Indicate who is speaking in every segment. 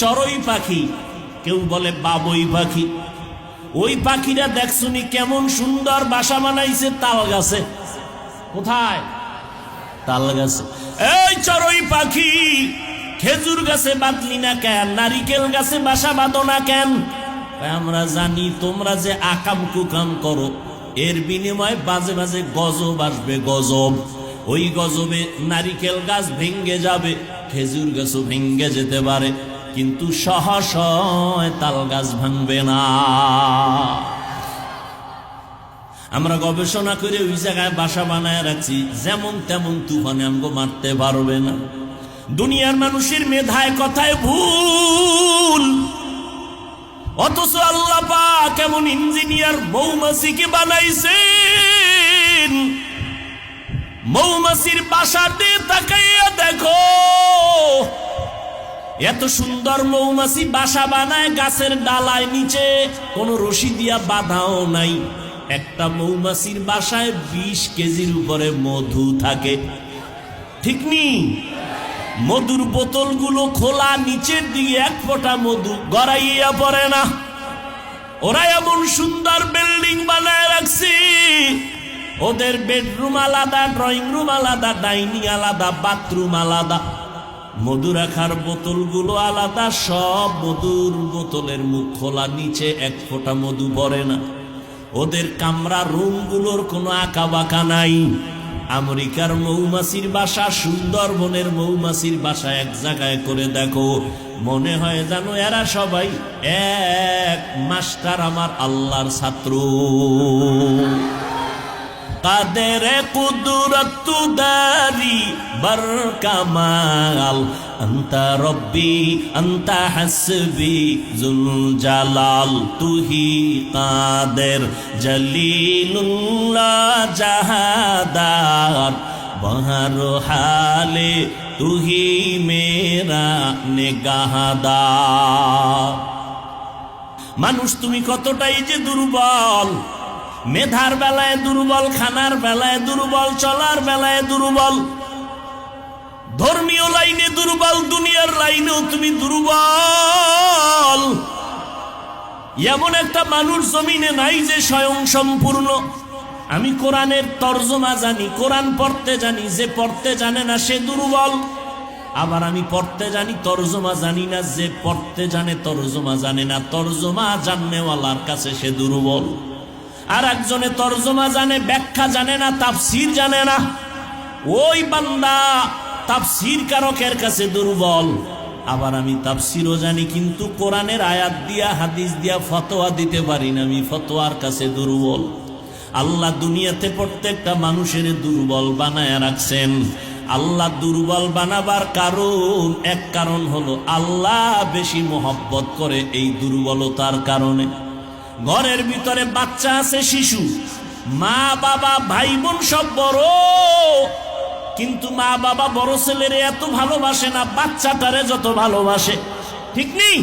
Speaker 1: চড়ুই পাখি, কেউ বলে বাবুই পাখি। ওই পাখিরা দেখছুনি কেমন সুন্দর বাসা বানাইছে তাল গাছে। কোথায়? তাল গাছে। এই চড়ুই পাখি, খেজুর গাছে বাঁধলি না কেন? নারিকেল গাছে বাসা বাঁধো না কেন? আমরা জানি তোমরা যে আকাম কুকাম করো, এর বিনিময়ে বাজে বাজে গজব আসবে, গজব। ওই গজবে নারিকেল গাছ ভেঙ্গে যাবে, খেজুর গাছও ভেঙ্গে যেতে পারে, কিন্তু সহসয় তাল গাছ ভাঙবে না। আমরা গবেষণা করে ওই জায়গায় বাসা বানায় রাখছি, যেমন তেমন তুফানে আমগো মারতে পারবে না। দুনিয়ার মানুষের মেধায় কথায় ভুল, অথচ আল্লাহ পাক কেমন ইঞ্জিনিয়ার মৌমাছিকে বানাইছেন। মৌমাছির বাসার দিয়ে তাকাইয়া দেখো, এত সুন্দর মৌমাছি বাসা বানায় গাছের ডালায়, নিচে কোনো রশি দিয়া বাঁধাও নাই। একটা মৌমাছির বাসায় 20 কেজির উপরে মধু থাকে, ঠিক নি? মধুর বোতলগুলো খোলা, নিচের দিকে এক ফোঁটা মধু গড়াইয়া পড়ে না। ওরা এমন সুন্দর বিল্ডিং বানায় রাখছে, ওদের বেডরুম আলাদা, ড্রয়িং রুম আলাদা, ডাইনিং আলাদা, বাথরুম আলাদা, মধু রাখার বোতলগুলো আলাদা, সব মধুর বোতলের মুখ খোলা, নিচে এক ফোঁটা মধু পড়ে না। ওদের কামরা রুমগুলোর কোনো আঁকা বাঁকা নাই। আমেরিকার মৌমাছির বাসা, সুন্দরবনের মৌমাছির বাসা এক জায়গায় করে দেখো, মনে হয় জানো এরা সবাই এক মাস্টার, আমার আল্লাহর ছাত্র। কাদের কুদরত দারি বর কামাল, আন্তা রব্বি আন্তা হাসবি জুল জালাল, তুহি কাদের জলিলুল্লাহ জাহাদার, বহর হালে তুহি মেরা নিগাহদার। মানুষ তুমি কতটাই যে দুর্বল, মেধার বেলায় দুর্বল, খানার বেলায় দুর্বল, চলার বেলায় দুর্বল, ধর্মীয় লাইনে দুর্বল, দুনিয়ার লাইনেও তুমি দুর্বল। এমন একটা মানুষ জমিনে নাই যে স্বয়ং সম্পূর্ণ। আমি কোরআনের তর্জমা জানি, কোরআন পড়তে জানি, যে পড়তে জানে না সে দুর্বল। আবার আমি পড়তে জানি, তর্জমা জানি না, যে পড়তে জানে তর্জমা জানে না, তর্জমা জাননেওয়ালার কাছে সে দুর্বল। আর একজনে তর্জমা জানে, ব্যাখ্যা জানে না, তাফসীর জানে না, ওই বান্দা তাফসীর কারকের কাছে দুর্বল। আবার আমি তাফসীরও জানি, কিন্তু কোরআনের আয়াত দিয়া হাদিস দিয়া ফতোয়া দিতে পারি না, আমি ফতোয়ার কাছে দুর্বল। আল্লাহ দুনিয়াতে প্রত্যেকটা মানুষের দুর্বল বানায়া রাখছেন। আল্লাহ দুর্বল বানাবার কারণ, এক কারণ হলো আল্লাহ বেশি মোহব্বত করে এই দুর্বলতার কারণে। ঘরের ভিতরে বাচ্চা আছে, শিশু, মা বাবা ভাই বোন সব বড়, কিন্তু মা বাবা বড় ছেলেরে এত ভালোবাসে না বাচ্চাটারে যত ভালোবাসে, ঠিক নেই?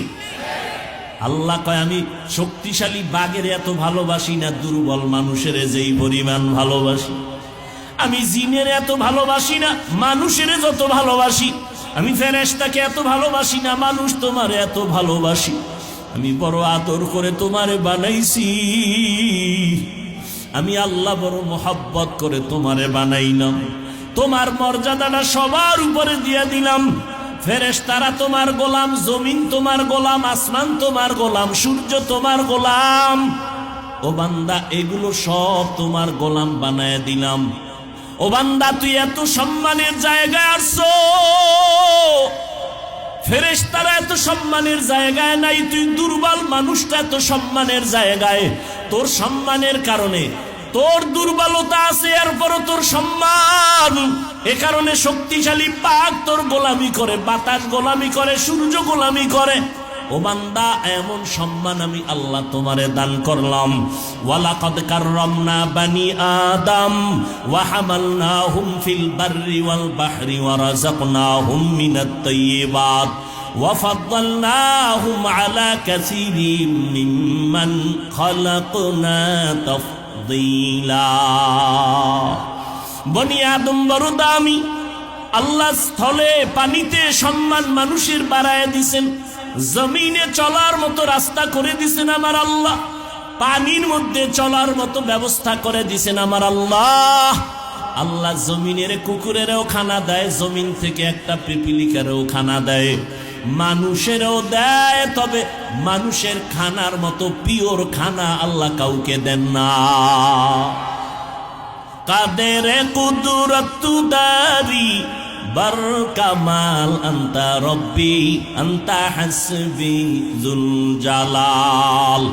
Speaker 1: আল্লাহ কয় আমি শক্তিশালী বাঘের এত ভালোবাসি না, দুর্বল মানুষের যেই পরিমাণ ভালোবাসি। আমি জিনের এত ভালোবাসি না, মানুষের যত ভালোবাসি। আমি ফেরেশতাকে এত ভালোবাসি না, মানুষ তোমার এত ভালোবাসি। আমি বড় আদর করে তোমারে বানাইছি, আমি আল্লাহ বড় মোহাব্বত করে তোমারে বানাইলাম। তোমার মর্যাদাটা সবার উপরে দিয়ে দিলাম। ফেরেশতারা তোমার গোলাম, জমিন তোমার গোলাম, আসমান তোমার গোলাম, সূর্য তোমার গোলাম। ও বান্দা, এগুলো সব তোমার গোলাম বানায় দিলাম। ও বান্দা, তুই এত সম্মানের জায়গায় আসছো, ফেরেশতারা এত সম্মানের জায়গায় নাই। তুই দুর্বল মানুষটা এত সম্মানের জায়গায়। তোর সম্মানের কারণে তোর দুর্বলতা আছে, এরপরও তোর সম্মান। এ কারণে শক্তিশালী পাক তোর গোলামি করে, বাতাস গোলামি করে, সূর্য গোলামি করে। ও বান্দা, এমন সম্মান আমি আল্লাহ তোমারে দান করলাম। ওয়ালাকাদ কাররামনা বানি আদম ওয়া হামালনাহুম ফিল বাররি ওয়াল বাহরি ওয়া রাযাকনাহুম মিনাত তাইয়্যিবাত ওয়া ফাদ্দালনাহুম আলা কাসীরিম মিম্মান খালাকনা তাফদীলা। বনি আদম বড় দামি। আল্লাহ স্থলে পানিতে সম্মান মানুষের বাড়ায় দিছেন, জমিনে চলার মতো রাস্তা করে দিছেন আমার আল্লাহ, পানির মধ্যে চলার মতো ব্যবস্থা করে দিছেন আমার আল্লাহ। আল্লাহ জমিনের কুকুরেরও খানা দেয়, জমিন থেকে একটা পিপিলিকারও খানা দেয়, মানুষেরও দেয়। তবে মানুষের খানার মতো পিওর খানা আল্লাহ কাউকে দেন না। কাদের কুদরত দারি বার কামাল আন্তা রব্বি আন্তা হাসবি যুল জালাল।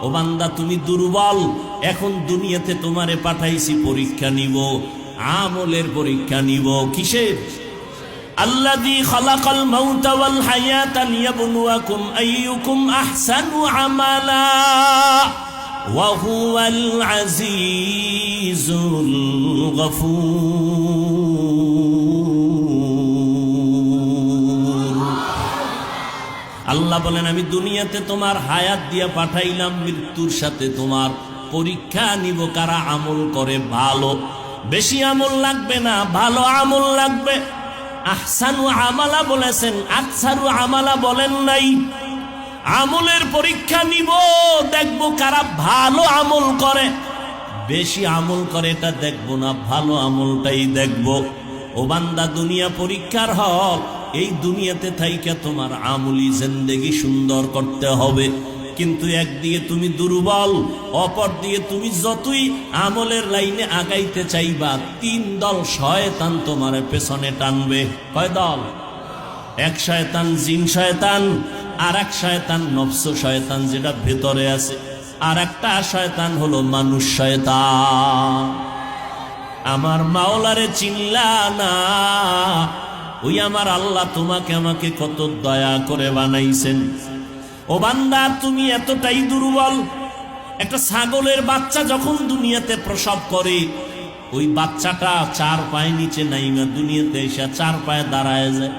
Speaker 1: ও বান্দা তুমি দুর্বল, এখন দুনিয়াতে তোমারে পাঠাইছি পরীক্ষা নিব, আমলের পরীক্ষা নিব। কিসের? আল্লাযী খালাকাল মাউতা ওয়াল হায়াতা লিয়াবলুয়াকুম আইয়ুকুম আহসানু আমালা ওয়া হুয়াল আজিজুল গফুর। আল্লাহ বলেন আমি দুনিয়াতে তোমার হায়াত দিয়ে পাঠাইলাম, মৃত্যুর সাথে তোমার পরীক্ষা নিব কারা আমল করে ভালো। বেশি আমল লাগবে না, ভালো আমল লাগবে। আহসানু আমালা বলেছেন, আকসারু আমালা বলেন নাই। আমলের পরীক্ষা নিব, দেখব কারা ভালো আমল করে। বেশি আমল করে এটা দেখব না, ভালো আমলটাই দেখব। ও বান্দা দুনিয়া পরীক্ষার হল, এই দুনিয়াতে থাইকা তোমার আমলি জিন্দেগি সুন্দর করতে হবে। কিন্তু একদিকে তুমি দুর্বল, অপর দিকে তুমি যতই আমলের লাইনে আগাইতে চাইবা, তিন দল শয়তান তোমার পেছনে টানবে। কয় দল? এক শয়তান জিন শয়তান, আর এক শয়তান নফস শয়তান যেটা ভেতরে আছে, আর একটা শয়তান হলো মানুষ শয়তান। আমার মাওলারে চিনলা না? ওই আমার আল্লাহ তোমাকে আমাকে কত দয়া করে বানাইছেন। ও বান্দা তুমি এতটাই দুর্বল, একটা ছাগলের বাচ্চা যখন দুনিয়াতে প্রসব করে, ওই বাচ্চাটা চার পায়ে নিচে নাইমা দুনিয়াতে এসে চার পায়ে দাঁড়ায় যায়।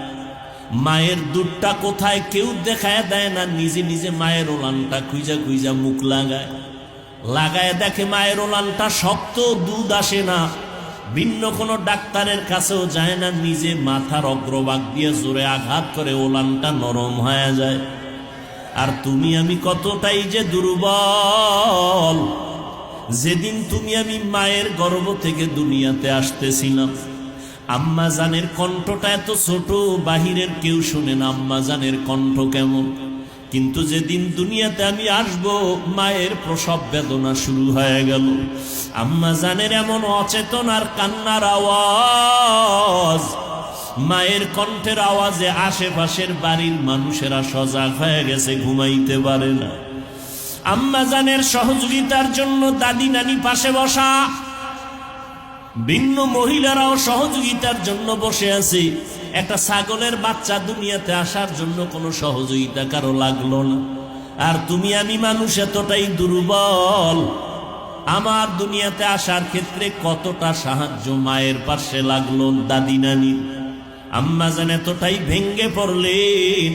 Speaker 1: মায়ের দুধটা কোথায় কেউ দেখায় দেয় না, নিজে নিজে মায়ের ওলানটা খুঁজা খুঁজা মুখ লাগায় দেখে মায়ের ওলানটা শক্ত, দুধ আসে না। ভিন্ন কোনো ডাক্তারের কাছেও যায় না, নিজে মাথার অগ্রভাগ দিয়ে জোরে আঘাত করে ওলানটা নরম হয়ে যায়। আর তুমি আমি কতটাই যে দুর্বল। যেদিন তুমি আমি মায়ের গর্ভ থেকে দুনিয়াতে আসতেছিলাম, আম্মা জানের কণ্ঠটা এত ছোট, বাহিরের কেউ শুনে না আম্মা জানের কণ্ঠ কেমন। কিন্তু যেদিন দুনিয়াতে আমি আসব, মায়ের প্রসব বেদনা শুরু হয়ে গেল। আম্মা জানের এমন অচেতন আর কান্নার আওয়াজ, মায়ের কণ্ঠের আওয়াজে আশেপাশের বাড়ির মানুষেরা সজাগ হয়ে গেছে, ঘুমাইতে পারে না। আম্মা জানের সহযোগিতার জন্য দাদি নানি পাশে বসা, ভিন্ন মহিলারাও সহযোগিতার জন্য বসে আছে। একটা ছাগলের বাচ্চা দুনিয়াতে আসার জন্য কোনো সহযোগিতা কারো লাগলো না। আর তুমি আমি মানুষ এতটাই দুর্বল, আমার দুনিয়াতে আসার ক্ষেত্রে কতটা সাহায্য মায়ের পাশে লাগলো, দাদি নানি। আম্মা জান এতটাই ভেঙ্গে পড়লেন,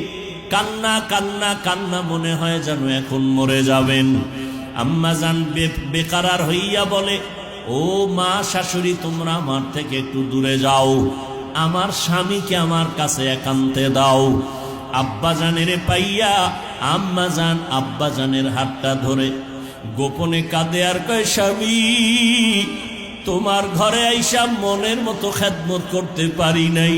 Speaker 1: কান্না কান্না কান্না, মনে হয় যেন এখন মরে যাবেন। আম্মা জান বেকারার হইয়া বলে, ও মা শাশুড়ি, তোমরা আমার থেকে একটু দূরে যাও, আমার স্বামীকে আমার কাছে একান্তে দাও। আব্বা জানের পাইয়া আম্মা জান আব্বা জানের হাতটা ধরে গোপনে কাঁদে আর কয়, স্বামী তোমার ঘরে আইসা মনের মতো খেদমত করতে পারি নাই।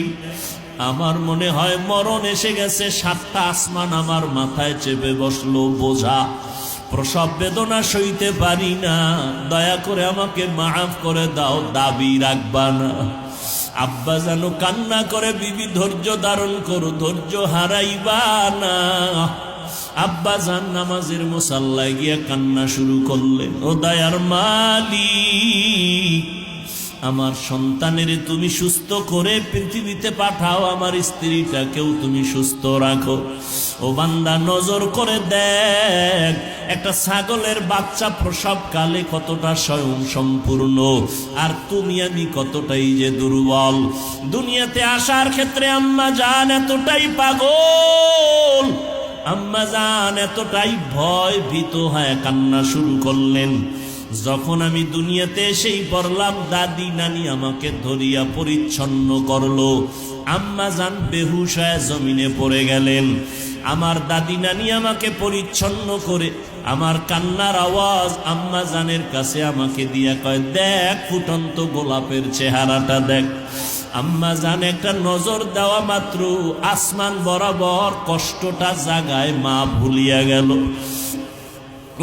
Speaker 1: আমার মনে হয় মরণ এসে গেছে, 7টা আসমান আমার মাথায় চেপে বসলো বোঝা। প্রসব বেদনা সইতে পারি না, দয়া করে আমাকে মাফ করে দাও, দাবি রাখবা না। আব্বা জানো কান্না করে, বিবি ধৈর্য ধারণ করো, ধৈর্য হারাইবা না। আব্বা জান নামাজের মুসাল্লায় গিয়া কান্না শুরু করলেন, ও দয়ার মালিক, আমার সন্তানের তুমি সুস্থ করে পৃথিবীতে পাঠাও, আমার স্ত্রীটাকেও তুমি সুস্থ রাখো। ও বান্দা নজর করে দেখ, একটা ছাগলের বাচ্চা প্রসবকালে কতটা স্বয়ং সম্পূর্ণ, আর তুমি আমি কতটাই যে দুর্বল। দুনিয়াতে আসার ক্ষেত্রে আম্মা জান এতটাই পাগল, আম্মা জান এতটাই ভয় ভীত হয়ে কান্না শুরু করলেন। যখন আমি দুনিয়াতে এসেই পড়লাম, দাদি নানি আমাকে ধরিয়া পরিচ্ছন্ন করলো। আম্মা জান বেহুশ হয়ে জমিনে পড়ে গেলেন। আমার দাদি নানি আমাকে পরিচ্ছন্ন করে আমার কান্নার আওয়াজ আম্মা জানের কাছে আমাকে দিয়া কয়, দেখ ফুটন্ত গোলাপের চেহারাটা দেখ। আম্মা জান একটা নজর দেওয়া মাত্র আসমান বরাবর কষ্টটা জাগায় মা ভুলিয়া গেল।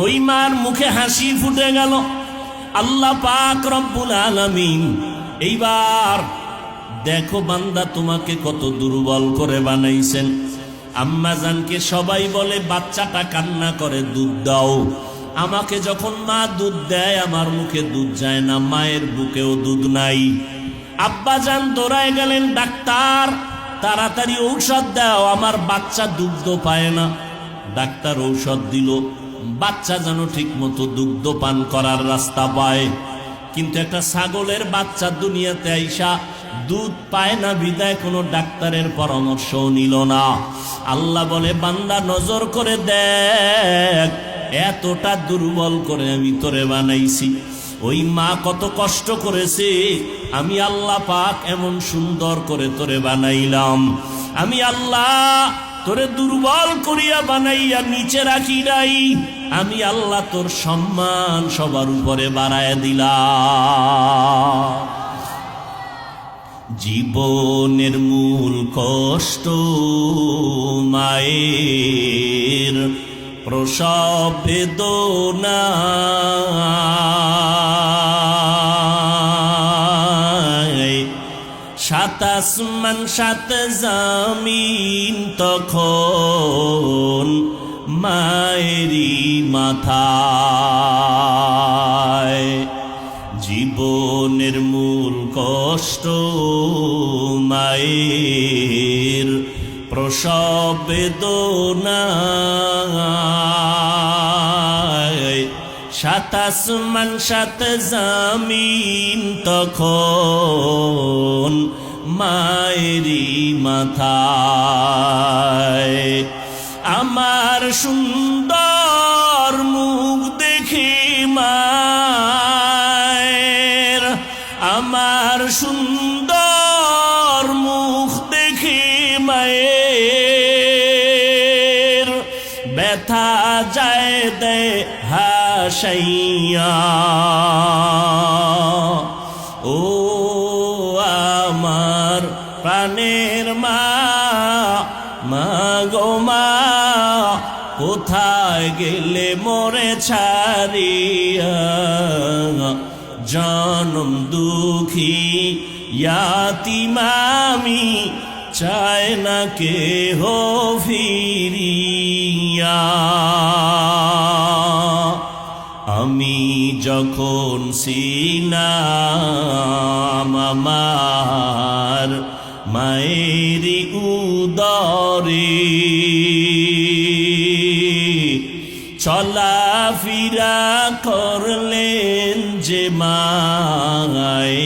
Speaker 1: ওই মার মুখে হাসি ফুটে গেল। আল্লাহ পাক রব্বুল আলামিন এইবার দেখো বান্দা তোমাকে কত দুর্বল করে বানাইছেন। আম্মা জানকে সবাই বলে বাচ্চাটা কান্না করে, দুধ দাও। আমাকে যখন মা দুধ দেয় আমার মুখে দুধ যায় না, মায়ের বুকেও দুধ নাই। আব্বা জান দৌড়ায় গেলেন, ডাক্তার তাড়াতাড়ি ঔষধ দাও, আমার বাচ্চা দুগ্ধ পায় না। ডাক্তার ঔষধ দিল, বাচ্চা যেন ঠিক মতো দুগ্ধ পান করার রাস্তা পায়। কিন্তু একটা ছাগলের বাচ্চা দুনিয়াতে আইসা দুধ পায় না বিদায় কোনো ডাক্তারের পরামর্শও নিল না। আল্লাহ বলে, বান্দা নজর করে দেখ, এতটা দুর্বল করে আমি তোরে বানাইছি। ওই মা কত কষ্ট করেছে, আমি আল্লাহ পাক এমন সুন্দর করে তোরে বানাইলাম। আমি আল্লাহ তোরে দুর্বল করিয়া বানাইয়া নিচে রাখি নাই, আমি আল্লাহ তোর সম্মান সবার উপরে বাড়ায় দিলাম। জীবনের মূল কষ্ট মায়ের প্রসব বেদনা, সাত আসমান সাত জমিন তখন মায়েরই মাথায়। জীবনের মূল কষ্ট মায়ের প্রসব বেদনা, সাত আসমান সাত জমিন তখন মায়েরই মাথায়। আমার সুন্দর মুখ দেখে মায়ের, আমার সুন্দর মুখ দেখে মায়ের ব্যথা যায় দে হাসাইয়া। ও আমার প্রাণের মা, মা গো মা, কোথায় গেলে মোরে ছাড়িয়া? জনম দুঃখী ইয়াতীম আমি, চায় না কেহ ফিরিয়া। আমি যখন ছিলাম আমার মায়েরই উদরে, চলাফেরা করলেন যে মায়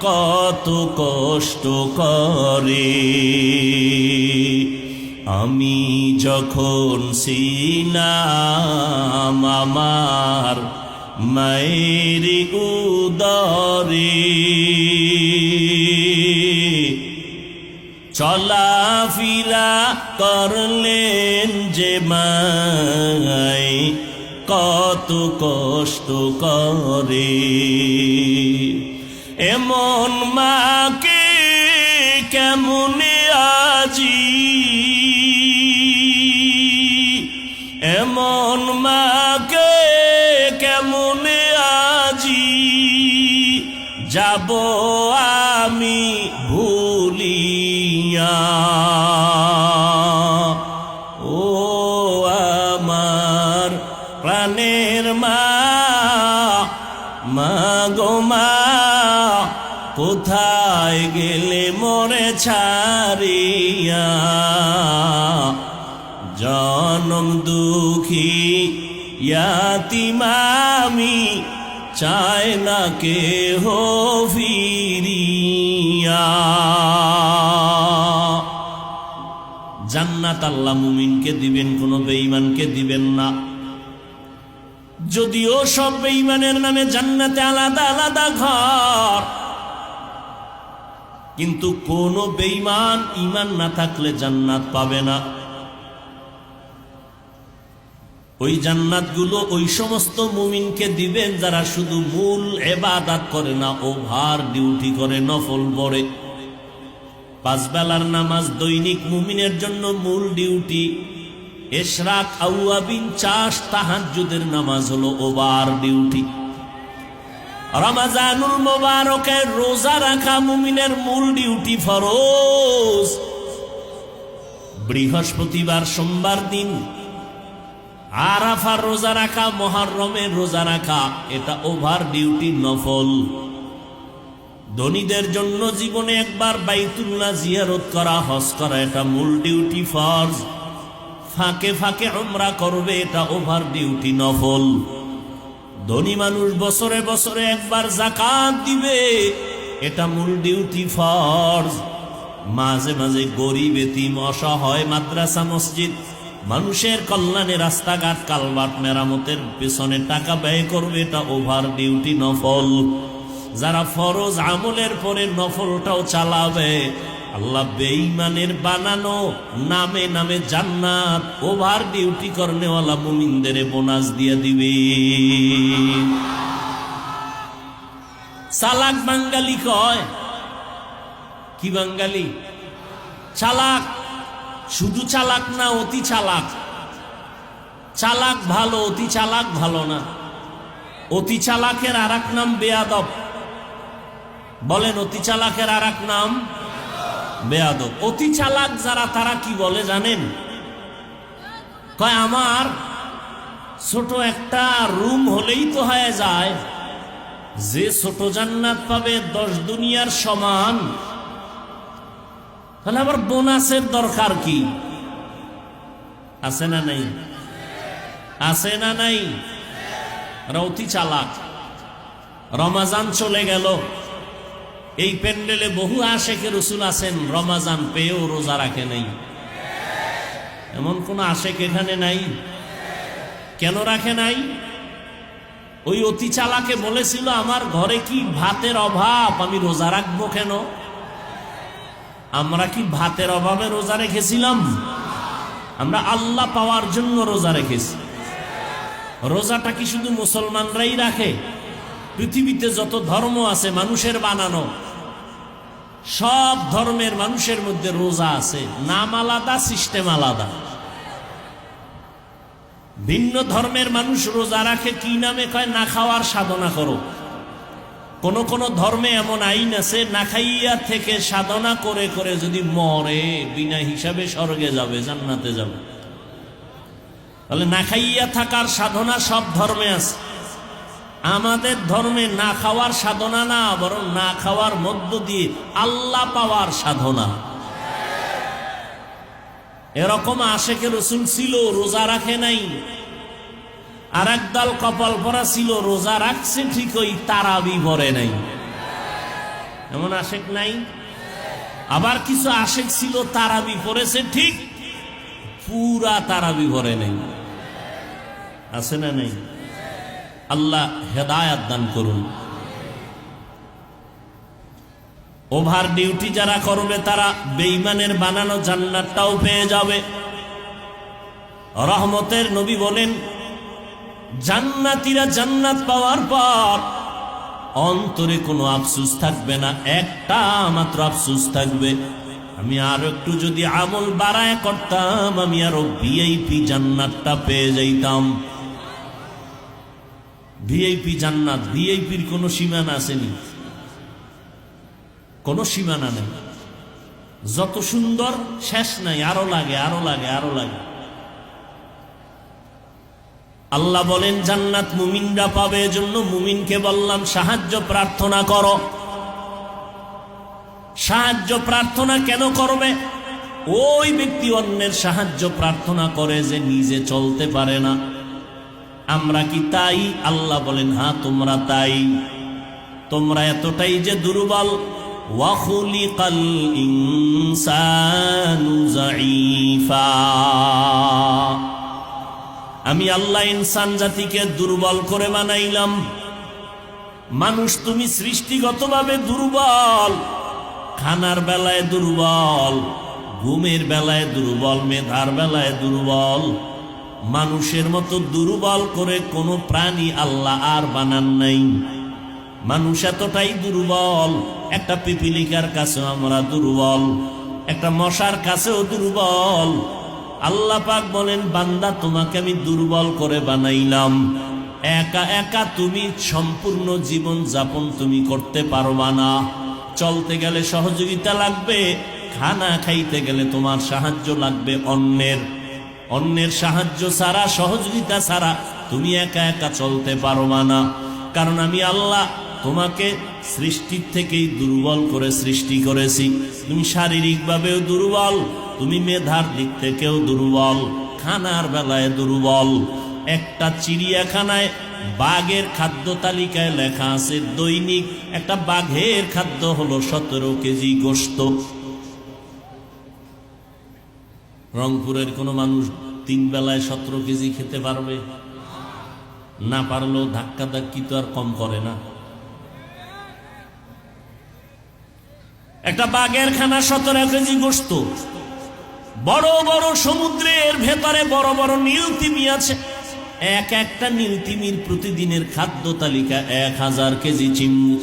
Speaker 1: কত কষ্ট করে। আমি যখন ছিলাম আমার মায়েরই উদরে, চলাফেরা করলেন যে মায় কত কষ্ট করে। এমন মাকে কেমনে আজি, এমন মাকে কেমনে আজি যাব আমি ভুলিয়া। ও আমার প্রাণের মা, মা গো মা, কোথায় গেলে মোরে ছাড়িয়া? জনম দুঃখী ইয়াতীম আমি, চায় না কেহ ফিরিয়া। জান্নাত আল্লাহ মুমিনকে দিবেন, কোন বেঈমানকে দিবেন না। যদিও সব বেঈমানের নামে জান্নাতে আলাদা আলাদা ঘর, কিন্তু কোন বেঈমান ঈমান না থাকলে জান্নাত পাবে না। ওই জান্নাতগুলো ওই সমস্ত মুমিনকে দিবেন যারা শুধু মূল ইবাদত করে না, ওভার ডিউটি করে, নফল পড়ে। 5 বেলার নামাজ দৈনিক মুমিনের জন্য মূল ডিউটি। ইশরাক, আওয়াবিন, চাষ, তাহাজ্জুদের নামাজ হলো ওভার ডিউটি। রমজানুল মুবারকের রোজা রাখা মুমিনের মূল ডিউটি, ফরজ। বৃহস্পতিবার, সোমবার দিন আরাফার রোজা রাখা, মুহররমের রোজা রাখা, এটা ওভার ডিউটি, নফল। ধনীদের জন্য জীবনে একবার বাইতুল্লাহ জিয়ারত করা, হজ করা, এটা মূল ডিউটি, ফরজ। ফাঁকে ফাঁকে উমরা করবে, এটা ওভার ডিউটি, নফল। ধনী মানুষ বছরে বছরে একবার যাকাত দিবে, এটা মূল ডিউটি, ফরজ। মাঝে মাঝে গরিব, এতিম, অসহায়, মাদ্রাসা, মসজিদ, মানুষের কল্যাণে রাস্তাঘাট, কালভার্ট মেরামতের পেছনে টাকা ব্যয় করবে, এটা ওভার ডিউটি, নফল। যারা ফরজ আমলের পরে নফলটাও চালাবে, আল্লাহ বেঈমানের বানানো নামে নামে জান্নাত ওভার ডিউটি করনেওয়ালা মুমিনদের বোনাস দিয়ে দিবে। চালাক বাঙ্গালি কয়, কি বাঙ্গালি? চালাক। শুধু চালাক না, অতি চালাক। চালাক ভালো, অতি চালাক ভালো না। অতি চালাকের আর এক নাম বেয়াদব। বলেন, অতি চালাকের আর এক নাম বেয়াদব। অতি চালাক যারা, তারা কি বলে জানেন? কয় আমার ছোট একটা রুম হলেই তো হয়ে যায়, যে ছোট জান্নাত পাবে 10 দুনিয়ার সমান, তাহলে আবার বোনাসের দরকার কি? আছে না নাই? আছে না নাই? অতি চালাক। রমাজান চলে গেল, এই প্যান্ডেলে বহু আশেকে রসুল আছেন, রমাজান পেয়েও রোজা রাখে নাই। এমন কোন আশেক এখানে নাই? কেন রাখে নাই? ওই অতি চালাকে বলেছিল, আমার ঘরে কি ভাতের অভাব, আমি রোজা রাখবো কেন? আমরা কি ভাতের অভাবে রোজা রেখেছিলাম? আমরা আল্লাহ পাওয়ার জন্য রোজা রেখেছি। রোজাটা কি শুধু মুসলমানরাই রাখে? পৃথিবীতে যত ধর্ম আছে মানুষের বানানো, সব ধর্মের মানুষের মধ্যে রোজা আছে, নাম আলাদা, সিস্টেম আলাদা। ভিন্ন ধর্মের মানুষ রোজা রাখে কি নামে? কয় না খাওয়ার সাধনা করো। কোন কোন ধর্মে এমন আইন আছে, না খাইয়া থেকে সাধনা করে করে যদি মরে, বিনা হিসাবে স্বর্গে যাবে, জান্নাতে যাবে। তাহলে না খাইয়া থাকার সাধনা সব ধর্মে আছে। আমাদের ধর্মে না খাওয়ার সাধনা না, বরং না খাওয়ার মধ্য দিয়ে আল্লাহ পাওয়ার সাধনা। এরকম আশেকে রসুল ছিল, রোজা রাখে নাই। আর একদল কপাল পরা ছিল, রোজা রাখছে ঠিকই, তারাবি পড়ে নাই। এমন আশেক নাই? আবার কিছু আশেক ছিল, তারাবি পড়েছে ঠিক, পুরা তারাবি পড়ে নাই। আছে না নাই? আল্লাহ হেদায়াত দান করুন। ওভার ডিউটি যারা করবে, তারা বেঈমানের বানানো জান্নাতটাও পেয়ে যাবে। রহমতের নবী বলেন, জান্নাতীরা জান্নাত পাওয়ার পর অন্তরে কোনো আফসোস থাকবে না, একটা মাত্র আফসোস থাকবে, আমি আরো একটু যদি আমল বাড়ায় করতাম, আমি আরো ভিআইপি জান্নাতটা পেয়ে যাইতাম। ভিআইপি জান্নাত, ভিআইপির কোনো সীমানা আসেনি, কোনো সীমানা নেই। যত সুন্দর শেষ নাই, আরো লাগে, আরো লাগে, আরো লাগে। আল্লাহ বলেন জান্নাত মুমিনরা পাবে, এজন্য মুমিনকে বললাম সাহায্য প্রার্থনা করো। সাহায্য প্রার্থনা কেন করবে? ওই ব্যক্তি অন্যের সাহায্য প্রার্থনা করে যে নিজে চলতে পারে না। আমরা কি তাই? আল্লাহ বলেন হ্যাঁ, তোমরা তাই। তোমরা এতটাই যে দুর্বল। ওয়া খুলিকাল ইনসানু যায়ীফা, আমি আল্লাহ ইনসান জাতিকে দুর্বল করে বানাইলাম। মানুষ তুমি সৃষ্টিগতভাবে দুর্বল, খানার বেলায় দুর্বল, ঘুমের বেলায় দুর্বল, মেধার বেলায় দুর্বল। মানুষের মতো দুর্বল করে কোনো প্রাণী আল্লাহ আর বানান নাই। মানুষ এতটাই দুর্বল, একটা পিপিলিকার কাছেও আমরা দুর্বল, একটা মশার কাছেও দুর্বল। আল্লাহ পাক বলেন, বান্দা তোমাকে আমি দুর্বল করে বানাইলাম, একা একা তুমি সম্পূর্ণ জীবন যাপন তুমি করতে পারবা না। চলতে গেলে সহযোগিতা লাগবে, খানা খাইতে গেলে তোমার সাহায্য লাগবে অন্যের সাহায্য ছাড়া, সহযোগিতা ছাড়া তুমি একা একা চলতে পারবা না। কারণ আমি আল্লাহ তোমাকে সৃষ্টির থেকেই দুর্বল করে সৃষ্টি করেছি। তুমি শারীরিকভাবেও দুর্বল, তুমি মেধার দিক থেকেও দুর্বল, খানার বেলায় দুর্বল। একটা চিড়িয়াখানায় বাঘের খাদ্য তালিকায় লেখা আছে দৈনিক একটা বাঘের খাদ্য হলো 17 কেজি গোশত। রংপুরের কোনো মানুষ 3 বেলায় 17 কেজি খেতে পারবে না? পারলেও ধাক্কা ধাক্কি তো আর কম করে না। একটা বাঘের খানা 17 কেজি গোশত। বড় বড় সমুদ্রের ভেতরে বড় বড় নীলতিমি আছে, একটা নীলতিমির প্রতিদিনের খাদ্য তালিকা 1000 কেজি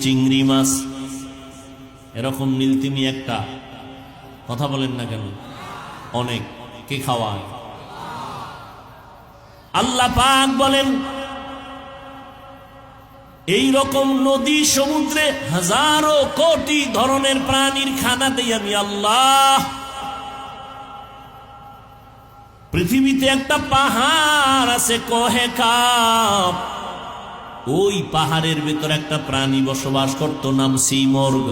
Speaker 1: চিংড়ি মাছ। এরকম নীলতিমি একটা, কথা বলেন না কেন? অনেক। কে খাওয়ায়? আল্লাহ পাক বলেন, এই রকম নদী সমুদ্রে হাজারো কোটি ধরনের প্রাণীর খানা দেই আমি আল্লাহ। পৃথিবীতে একটা পাহাড় আছে কহে কাপ, ওই পাহাড়ের ভেতর একটা প্রাণী বসবাস করত, নাম সিমর্গ।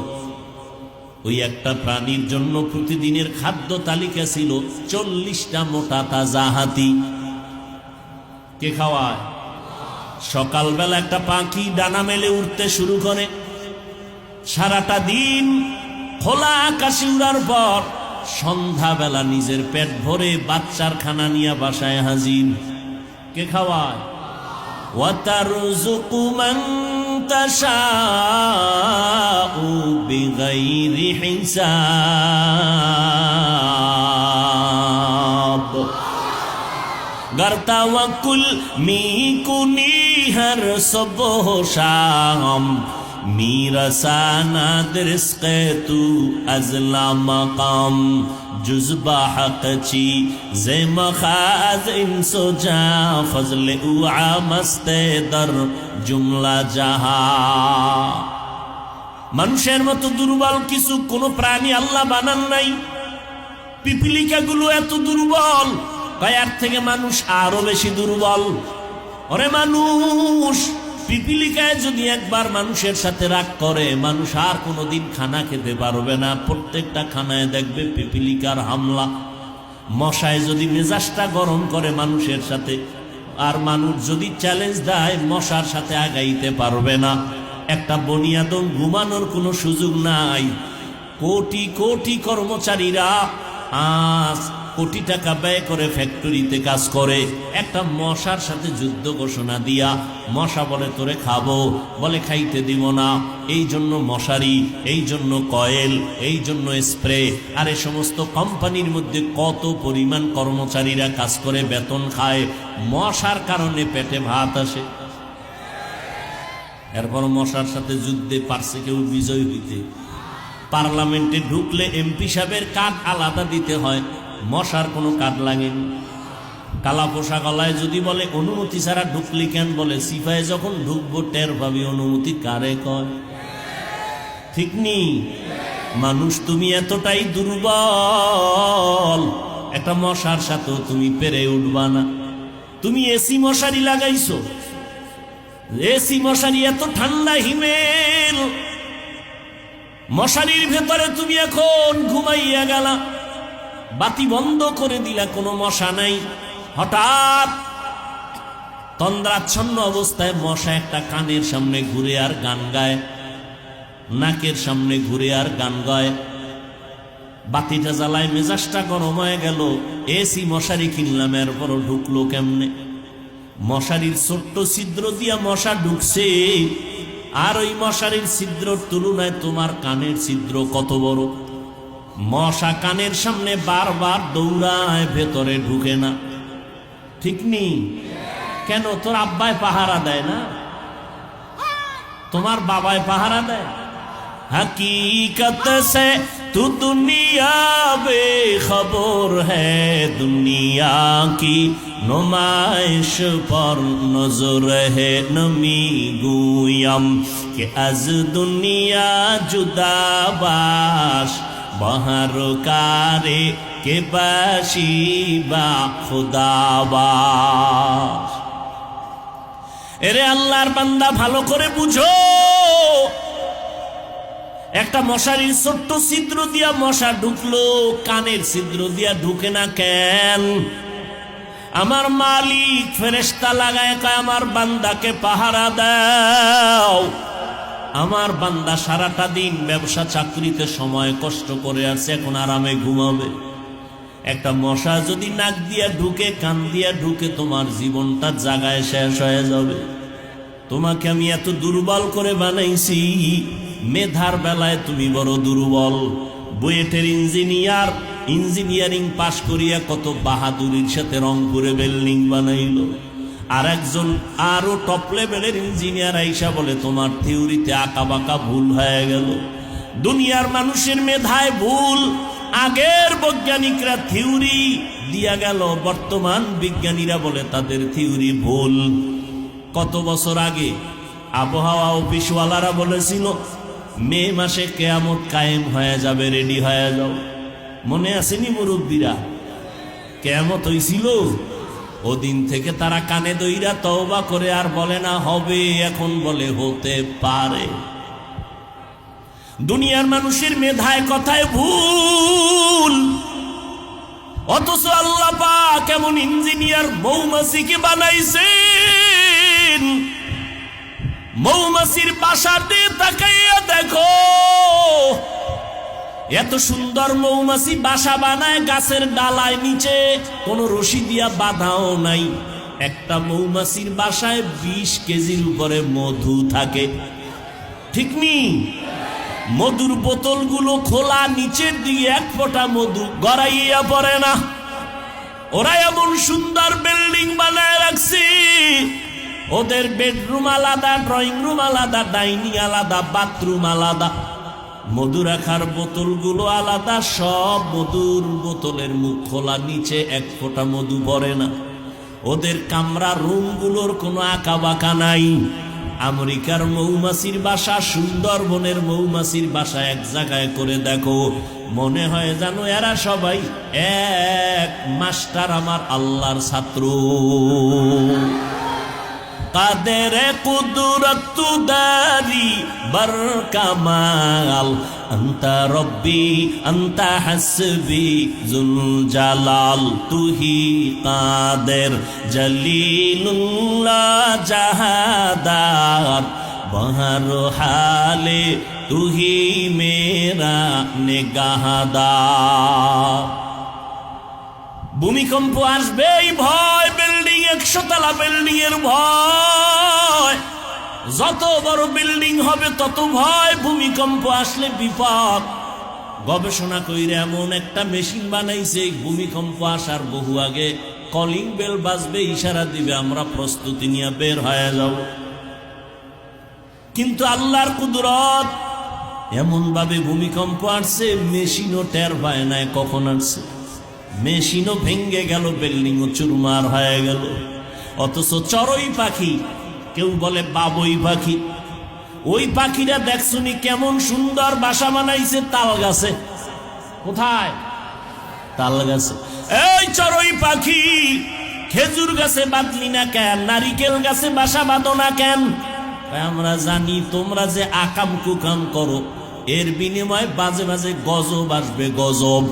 Speaker 1: ওই একটা প্রাণীর জন্য প্রতিদিনের খাদ্য তালিকা ছিল 40টা মোটা তাজা হাতি। কে খাওয়ায়? সকালবেলা একটা পাখি ডানা মেলে উঠতে শুরু করে, সারাটা দিন খোলা আকাশে উড়ার পর সন্ধ্যাবেলা নিজের পেট ভরে বাচ্চার খানা নিয়ে বাসায় হাজির। কে খাওয়ায়? ওয়াতারযুকু মান তাশাউ বিগাইরি হিসাব। गर तवक्कुल मी कुनी हर सुबह शाम मीरसाना रिज़्क़े तू अज़ला मकाम जुज़बा हक़ची ज़े मखाज़ इंसो जा फज़ले उआ मस्ते दर जुमला जहा। মানুষের মতো দুর্বল কিছু কোনো প্রাণী আল্লাহ বানান নাই। পিপিলিকাগুলো এত দুর্বল, কয়ার থেকে মানুষ আরো বেশি দুর্বল। ওরে মানুষ, পিপিলিকায় যদি একবার মানুষের সাথে রাগ করে, মানুষ আর কোনোদিন খানা খেতে পারবে না। প্রত্যেকটা খানায় দেখবে পিপিলিকার হামলা। মশায় যদি মেজাজটা গরম করে মানুষের সাথে, আর মানুষ যদি চ্যালেঞ্জ দেয়, মশার সাথে আগাইতে পারবে না। একটা বনিয়াদম ঘুমানোর কোনো সুযোগ নাই। কোটি কোটি কর্মচারীরা আজ কোটি টাকা ব্যয় করে ফ্যাক্টরিতে কাজ করে, একটা মশার সাথে যুদ্ধ ঘোষণা দিয়া মশা বলে তোরে খাবো, বলে খাইতে দিব না। এই জন্য মশারি, এই জন্য কয়েল, এই জন্য স্প্রে। আর এ সমস্ত কোম্পানির মধ্যে কত পরিমাণ কর্মচারীরা কাজ করে, বেতন খায়, মশার কারণে পেটে ভাত আসে। এরপর মশার সাথে যুদ্ধে পারছে কেউ বিজয় হইতে। পার্লামেন্টে ঢুকলে এমপি সাহেবের কার্ড আলাদা দিতে হয়, মশার কোনো কার্ড লাগেনি। কালা পোশাক গলায় যদি বলে অনুমতি ছাড়া ঢুকলি কেন, বলে সিপাহে যখন ঢুকবো টের পাবি অনুমতি কারে কয়। ঠিক নি? মানুষ তুমি এতটাই দুর্বল, একটা মশার সাথেও তুমি পেরে উঠবা না। তুমি এসি মশারি লাগাইছো, এসি মশারি এত ঠান্ডা হিমেল, মশারির ভেতরে তুমি এখন ঘুমাইয়া গেলা, বাতি বন্ধ করে দিলা, কোনো মশা নাই। হঠাৎ তন্দ্রাচ্ছন্ন অবস্থায় মশা একটা কানের সামনে ঘুরে আর গান গায়, নাকের সামনে ঘুরে আর গান গায়। বাতিটা জ্বালায়, মেজাজটা গরম হয়ে গেল। এসি মশারি কিনলাম, এরপরও ঢুকলো কেমনে? মশারির ছোট্ট ছিদ্র দিয়া মশা ঢুকছে, আর ওই মশারির ছিদ্রর তুলনায় তোমার কানের ছিদ্র কত বড়। মশা কানের সামনে বারবার দৌড়ায়, ভেতরে ঢুকে না। ঠিক নেই? কেন? তোর আব্বায় পাহারা দেয় না? তোমার বাবায় পাহারা দেয়? हकीकत से तू दुनिया बेखबर है, दुनिया की नुमाइश पर नजर है नमी गुयम के अज दुनिया जुदा बाश बहर कारे के बाशी बा खुदा बाश। এরে আল্লাহর বান্দা ভালো করে বুঝো, একটা মশারির ছোট্ট ছিদ্র দিয়া মশা ঢুকলো, কানের ছিদ্র দিয়া ঢুকে না কেন? আমার মালিক ফেরেশতা লাগায় কয় আমার বান্দাকে পাহারা দাও। আমার বান্দা সারাটা দিন ব্যবসা চাকরিতে সময় কষ্ট করে আছে, এখন আরামে ঘুমাবে। একটা মশা যদি নাক দিয়া ঢুকে, কান দিয়া ঢুকে, তোমার জীবনটা জাগায় শেষ হয়ে যাবে। তোমাকে আমি এত দুর্বল করে বানাইছি, মেধার বেলায় তুমি বড় দুর্বল। বুয়েটের ইঞ্জিনিয়ারিং পাশ করিয়া কত বাহাদুরির সাথে রংপুরে বিল্ডিং বানাইল। আর একজন আরো টপ লেভেলের ইঞ্জিনিয়ার আইসা বলে তোমার থিওরিতে আঁকা বাঁকা ভুল হয়ে গেল। দুনিয়ার মানুষের মেধায় ভুল, আগের বৈজ্ঞানিকরা থিওরি দিয়া গেল, বর্তমান বিজ্ঞানীরা বলে তাদের থিওরি ভুল। কত বছর আগে আবহাওয়া অফিসওয়ালারা বলেছিল মে মাসে কিয়ামত কায়েম হয়ে যাবে, রেডি হয়ে যাও। মনে আসেনি মুরব্বীরা? কিয়ামত হইছিল, ওদিন থেকে তারা কানে দইরা তওবা করে আর বলে না হবে, এখন বলে হতে পারে। দুনিয়ার মানুষের মেধায় কথায় ভুল, অথচ আল্লাহ পাক এমন ইঞ্জিনিয়ার মৌমাছিকে বানাইছেন। মৌমাছির বাসার দিয়ে তাকাইয়া দেখো, এত সুন্দর মৌমাছি বাসা বানায় গাছের ডালায়, নিচে কোনো রশি দিয়া বাঁধাও নাই। একটা মৌমাছির বাসায় 20 কেজির উপরে মধু থাকে, ঠিক নি? মধুর বোতলগুলো খোলা, নিচের দিকে এক ফোঁটা মধু গড়াইয়া পড়ে না। ওরা এমন সুন্দর বিল্ডিং বানায় রাখছে, ওদের বেডরুম আলাদা, ড্রয়িং রুম আলাদা, ডাইনিং আলাদা, বাথরুম আলাদা, মধু রাখার বোতলগুলো আলাদা, সব মধুর বোতলের মুখ খোলা, নিচে এক ফোঁটা মধু পড়ে না। ওদের কামরা রুমগুলোর কোনো আঁকা বাঁকা নাই। আমেরিকার মৌমাছির বাসা, সুন্দরবনের মৌমাছির বাসা এক জায়গায় করে দেখো, মনে হয় জানো এরা সবাই এক মাস্টার, আমার আল্লাহর ছাত্র। কাদের কুদরত দারি বর কামাল, আন্তা রব্বি আন্তা হাসবি জুল জালাল, তুহি কাদের জলিলুল্লাহ জাহাদার, বহর হালে তুহি মেরা নিগাহদার। ভূমিকম্প আসবে এই ভয়, বিল্ডিং 100 তলা বিল্ডিং এর ভয়, যত বড় বিল্ডিং হবে তত ভয়। ভূমিকম্প আসলে বিপদ। গবেষণা কইরে এমন একটা মেশিন বানাইছে, ভূমিকম্প আসার বহু আগে কলিং বেল বাজবে, ইশারা দিবে, আমরা প্রস্তুতি নিয়ে বের হয়ে যাব। কিন্তু আল্লাহর কুদরত, এমন ভাবে ভূমিকম্প আসছে মেশিনও টের পায় না কখন আসছে। মেশিনও ভেঙ্গে গেল, বিল্ডিংও চুরমার হয়ে গেল। অথচ চড়ুই পাখি, কেউ বলে বাবুই পাখি, ওই পাখিরা দেখছুনি কেমন সুন্দর বাসা বানাইছে তাল গাছে। কোথায়? তাল গাছে। এই চড়ুই পাখি, খেজুর গাছে বাঁধলি না কেন? নারিকেল গাছে বাসা বাঁধো না কেন? আমরা জানি তোমরা যে আকাম কুকাম করো, এর বিনিময়ে বাজে বাজে গজব আসবে, গজব।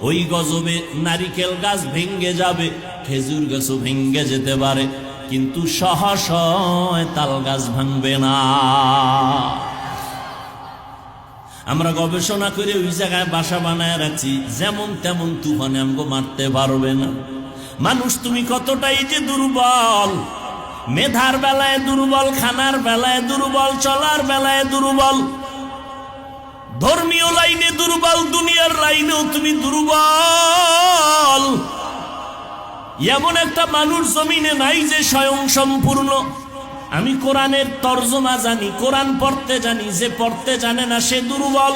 Speaker 1: ওই গজবে নারিকেল গাছ ভেঙ্গে যাবে, খেজুর গাছও ভেঙ্গে যেতে পারে, কিন্তু সহসয় তাল গাছ ভাঙবে না। আমরা গবেষণা করে ওই জায়গায় বাসা বানায় রাখছি, যেমন তেমন তুফানে আমগো মারতে পারবে না। মানুষ তুমি কতটাই যে দুর্বল, মেধার বেলায় দুর্বল, খানার বেলায় দুর্বল, চলার বেলায় দুর্বল, ধর্মীয় লাইনে দুর্বল, দুনিয়ার লাইনেও তুমি দুর্বল। এমন একটা মানুষ জমিনে নাই যে স্বয়ং সম্পূর্ণ। আমি কোরআনের তর্জমা জানি, কোরআন পড়তে জানি, যে পড়তে জানে না সে দুর্বল।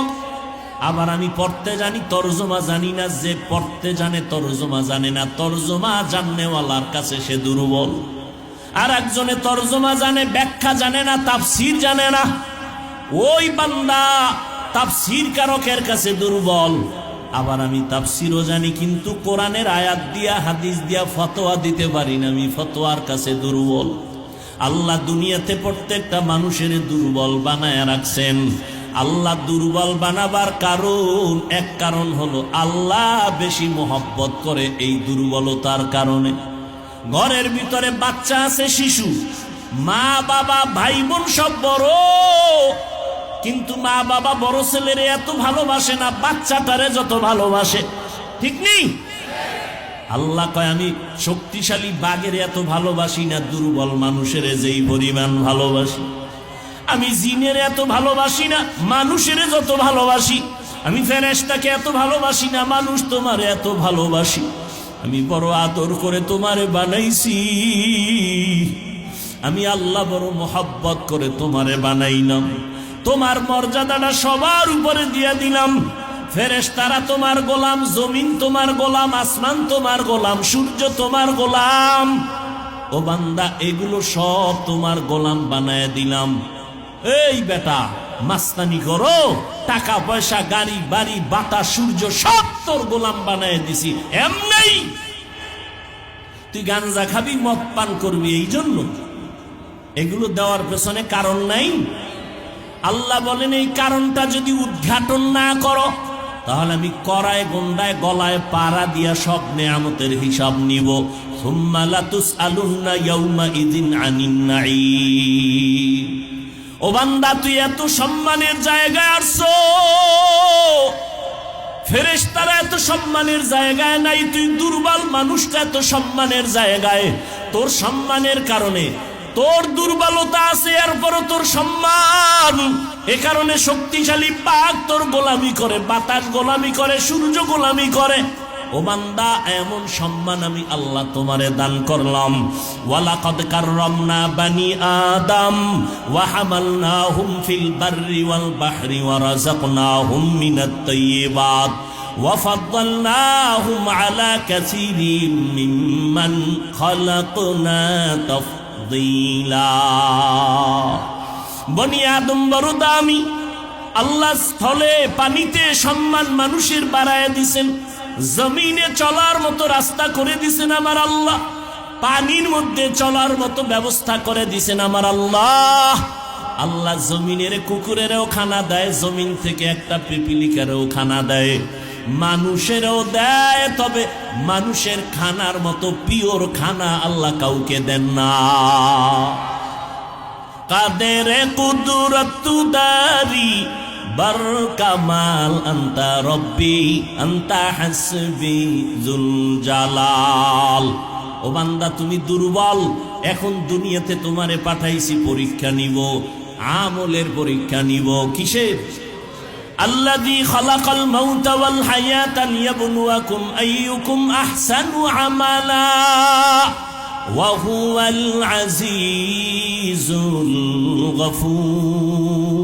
Speaker 1: আবার আমি পড়তে জানি, তর্জমা জানি না, যে পড়তে জানে তর্জমা জানে না, তর্জমা জাননেওয়ালার কাছে সে দুর্বল। আর একজনে তর্জমা জানে, ব্যাখ্যা জানে না, তাফসীর জানে না, ওই বান্দা তাফসীর কারকের কাছে দুর্বল। আবার আমি তাফসীরও জানি, কিন্তু কোরআনের আয়াত দিয়া হাদিস দিয়া ফতোয়া দিতে পারি না, আমি ফতোয়ার কাছে দুর্বল। আল্লাহ দুনিয়াতে প্রত্যেকটা মানুষের দুর্বল বানায় রাখছেন। আল্লাহ দুর্বল বানাবার কারণ, এক কারণ হলো আল্লাহ বেশি মোহব্বত করে এই দুর্বলতার কারণে। ঘরের ভিতরে বাচ্চা আছে, শিশু, মা বাবা ভাই বোন সব বড়, কিন্তু মা বাবা বড় ছেলেরে এত ভালোবাসে না বাচ্চাটারে যত ভালোবাসে। ঠিক নেই? আল্লাহ কয় আমি শক্তিশালী বাঘের এত ভালোবাসি না, দুর্বল মানুষের যেই পরিমাণ ভালোবাসি। আমি জিনের এত ভালোবাসি না, মানুষের যত ভালোবাসি। আমি ফেরেশতাকে এত ভালোবাসি না, মানুষ তোমার এত ভালোবাসি। আমি বড় আদর করে তোমারে বানাইছি, আমি আল্লাহ বড় মোহাব্বত করে তোমারে বানাইলাম। তোমার মর্যাদাটা সবার উপরে দিয়ে দিলাম। ফেরেশতারা তোমার গোলাম, জমিন তোমার গোলাম, আসমান তোমার গোলাম, সূর্য তোমার গোলাম। ও বান্দা, এগুলো সব তোমার গোলাম বানায় দিলাম। এই বেটা, মাস্তানি করো, টাকা পয়সা গাড়ি বাড়ি বাতাস সূর্য সব তোর গোলাম বানায় দিছি। এমনি তুই গাঞ্জা খাবি, মদ পান করবি, এই জন্য এগুলো দেওয়ার পেছনে কারণ নাই। আল্লাহ বলেন এই কারণটা যদি উদ্ঘাটন না করো, তাহলে আমি করায় গন্ডায় গলায় পাড়া দিয়া সব নেয়ামতের হিসাব নিব। সুম্মা লাতুসআলুন্না ইয়াউমাইযিন আনিন নাঈম। ও বান্দা, তুই এত সম্মানের জায়গায় আসছো, ফেরেশতারা এত সম্মানের জায়গায় নাই। তুই দুর্বল মানুষটা এত সম্মানের জায়গায়। তোর সম্মানের কারণে, তোর দুর্বলতা আছে, এরপরও তোর সম্মান। এ কারণে শক্তিশালী বাঘ তোর গোলামি করে, বাতাস গোলামি করে, সূর্য গোলামি করে। ও বান্দা, এমন সম্মান আমি আল্লাহ তোমারে দান করলাম। ওয়ালাকাদ কাররামনা বানি আদম ওয়া হামালনাহুম ফিল বাররি ওয়াল বাহরি ওয়া রাযাকনাহুম মিনাত তাইয়্যিবাত ওয়া ফাদ্দালনাহুম আলা কাসীরিম মিম্মান খালাকনা তাফদীলা। বনি আদম বড় দামি। আল্লাহ স্থলে পানিতে সম্মান মানুষের বাড়ায় দিছেন, জমিনে চলার মতো রাস্তা করে দিছেন আমার আল্লাহ, পানির মধ্যে চলার মতো ব্যবস্থা করে দিছেন আমার আল্লাহ। আল্লাহ জমিনের কুকুরেরও খানা দেয়, জমিন থেকে একটা পিপিলিকারও খানা দেয়, মানুষেরও দেয়। তবে মানুষের খানার মতো পিওর খানা আল্লাহ কাউকে দেন না। কাদের কুদরতু দারি বার কামাল আন্তা রব্বি আন্তা হাসবি জুল জালাল। ও বান্দা, তুমি দুর্বল। এখন দুনিয়াতে তোমারে পাঠাইছি পরীক্ষা নিব, আমলের পরীক্ষা নিব। কিসের? আল্লাযী খালাকাল মাউতা ওয়াল হায়াতা লিয়াবলুয়াকুম আইয়ুকুম আহসানু আমালা ওয়া হুয়াল আজিজুল গফুর।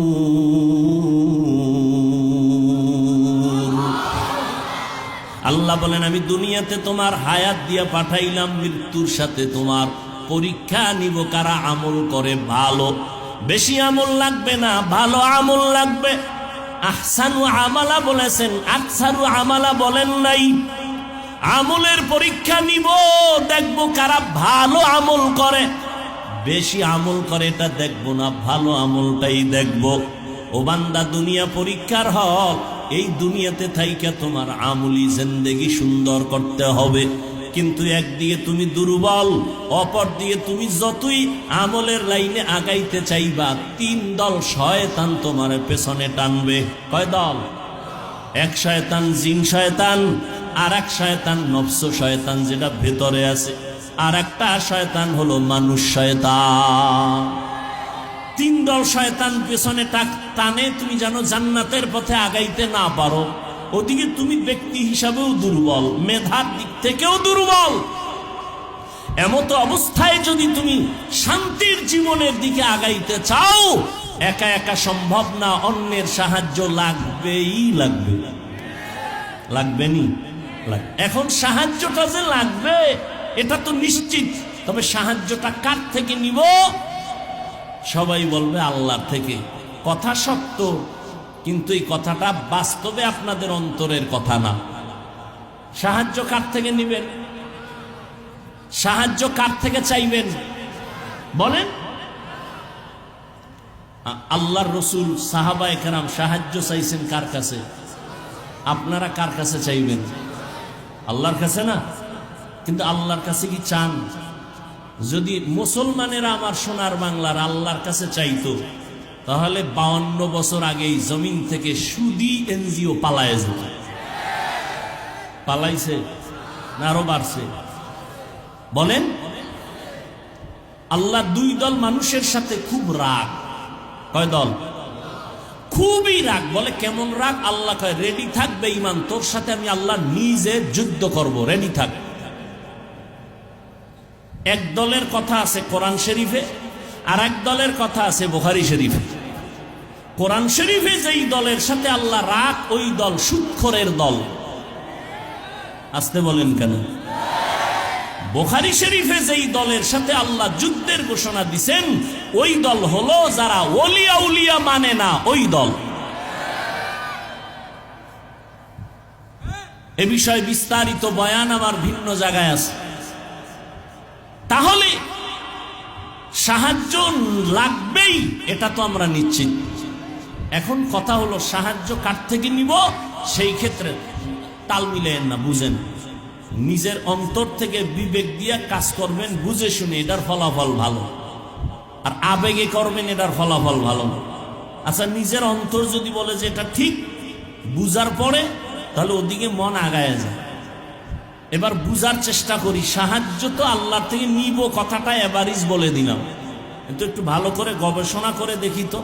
Speaker 1: আল্লাহ বলেন আমি দুনিয়াতে তোমার হায়াত দিয়া পাঠাইলাম, মৃত্যুর সাথে তোমার পরীক্ষা নিব কারা আমল করে ভালো। বেশি আমল লাগবে না, ভালো আমল লাগবে। আহসানু আমালা বলেছেন, আকসারু আমালা বলেন নাই। আমলের পরীক্ষা নিব, দেখবো কারা ভালো আমল করে। বেশি আমল করে এটা দেখবো না, ভালো আমলটাই দেখবো। ও বান্দা, দুনিয়া পরীক্ষার হল। এই দুনিয়াতে থাইকা তোমার আমলি জিন্দেগি সুন্দর করতে হবে। কিন্তু একদিকে তুমি দুর্বল, অপর দিকে তুমি যতই আমলের লাইনে আগাইতে চাইবা, তিন দল শয়তান তোমার পেছনে টানবে। কয় দল? এক শয়তান জিন শয়তান, আর এক শয়তান নফস শয়তান যেটা ভেতরে আছে, আর একটা শয়তান হলো মানুষ শয়তান। তিন দল শয়তান পেছনে টানে। তুমি জানো জান্নাতের পথে আগাইতে না পারো, ওদিকে তুমি ব্যক্তি হিসাবেও দুর্বল, মেধার দিক থেকেও দুর্বল। এমতো অবস্থায় যদি তুমি শান্তির জীবনের দিকে আগাইতে চাও, একা একা সম্ভব না, অন্যের সাহায্য লাগবেই লাগবে। লাগবেনি? এখন সাহায্যটা যে লাগবে এটা তো নিশ্চিত, তবে সাহায্যটা কার থেকে নিব? সবাই বলবে আল্লাহর থেকে। কথা সত্য, কিন্তু এই কথাটা বাস্তবে আপনাদের অন্তরের কথা না। সাহায্য কার থেকে নিবেন? সাহায্য কার থেকে চাইবেন বলেন? আল্লাহর রসুল, সাহাবায়ে কেরাম সাহায্য চাইছেন কার কাছে? আপনারা কার কাছে চাইবেন? আল্লাহর কাছে না? কিন্তু আল্লাহর কাছে কি চান? যদি মুসলমানেরা আমার সোনার বাংলার আল্লাহর কাছে চাইতো, তাহলে 52 বছর আগেই জমিন থেকে সুদী এনজিও পালায় যেত। পালাইছে না আরো বাড়ছে? বলেন। আল্লাহ দুই দল মানুষের সাথে খুব রাগ। কয় দল? খুবই রাগ। বলে কেমন রাগ? আল্লাহ কয় রেডি থাক বেঈমান, তোর সাথে আমি আল্লাহ নিজে যুদ্ধ করব, রেডি থাক। এক দলের কথা আছে কোরআন শরীফে, আর এক দলের কথা আছে বুখারী শরীফে। কোরআন শরীফে যেই দলের সাথে আল্লাহ রাগ, ওই দল সুদখোরের দল। আসতে বলেন কেন? বুখারী শরীফে যেই দলের সাথে আল্লাহ যুদ্ধের ঘোষণা দিছেন, ওই দল হলো যারা ওলিয়া উলিয়া মানে না, ওই দল। এ বিষয়ে বিস্তারিত বয়ান আমার ভিন্ন জায়গায় আছে। তাহলে সাহায্য লাগবেই, এটা তো আমরা নিশ্চিত। এখন কথা হলো সাহায্য কার থেকে নিব? সেই ক্ষেত্রে তাল মিলেন না, বুঝেন। নিজের অন্তর থেকে বিবেক দিয়ে কাজ করবেন, বুঝে শুনে, এটার ফলাফল ভালো। আর আবেগে করবেন, এটার ফলাফল ভালো না। আচ্ছা, নিজের অন্তর যদি বলে যে এটা ঠিক, বুঝার পরে তাহলে ওদিকে মন আগায় যায়। এবার বুঝার চেষ্টা করি, সাহায্য তো আল্লাহর থেকে নিব, কথাটা এভারেজ বলে দিলাম, কিন্তু একটু ভালো করে গবেষণা করে দেখি তো।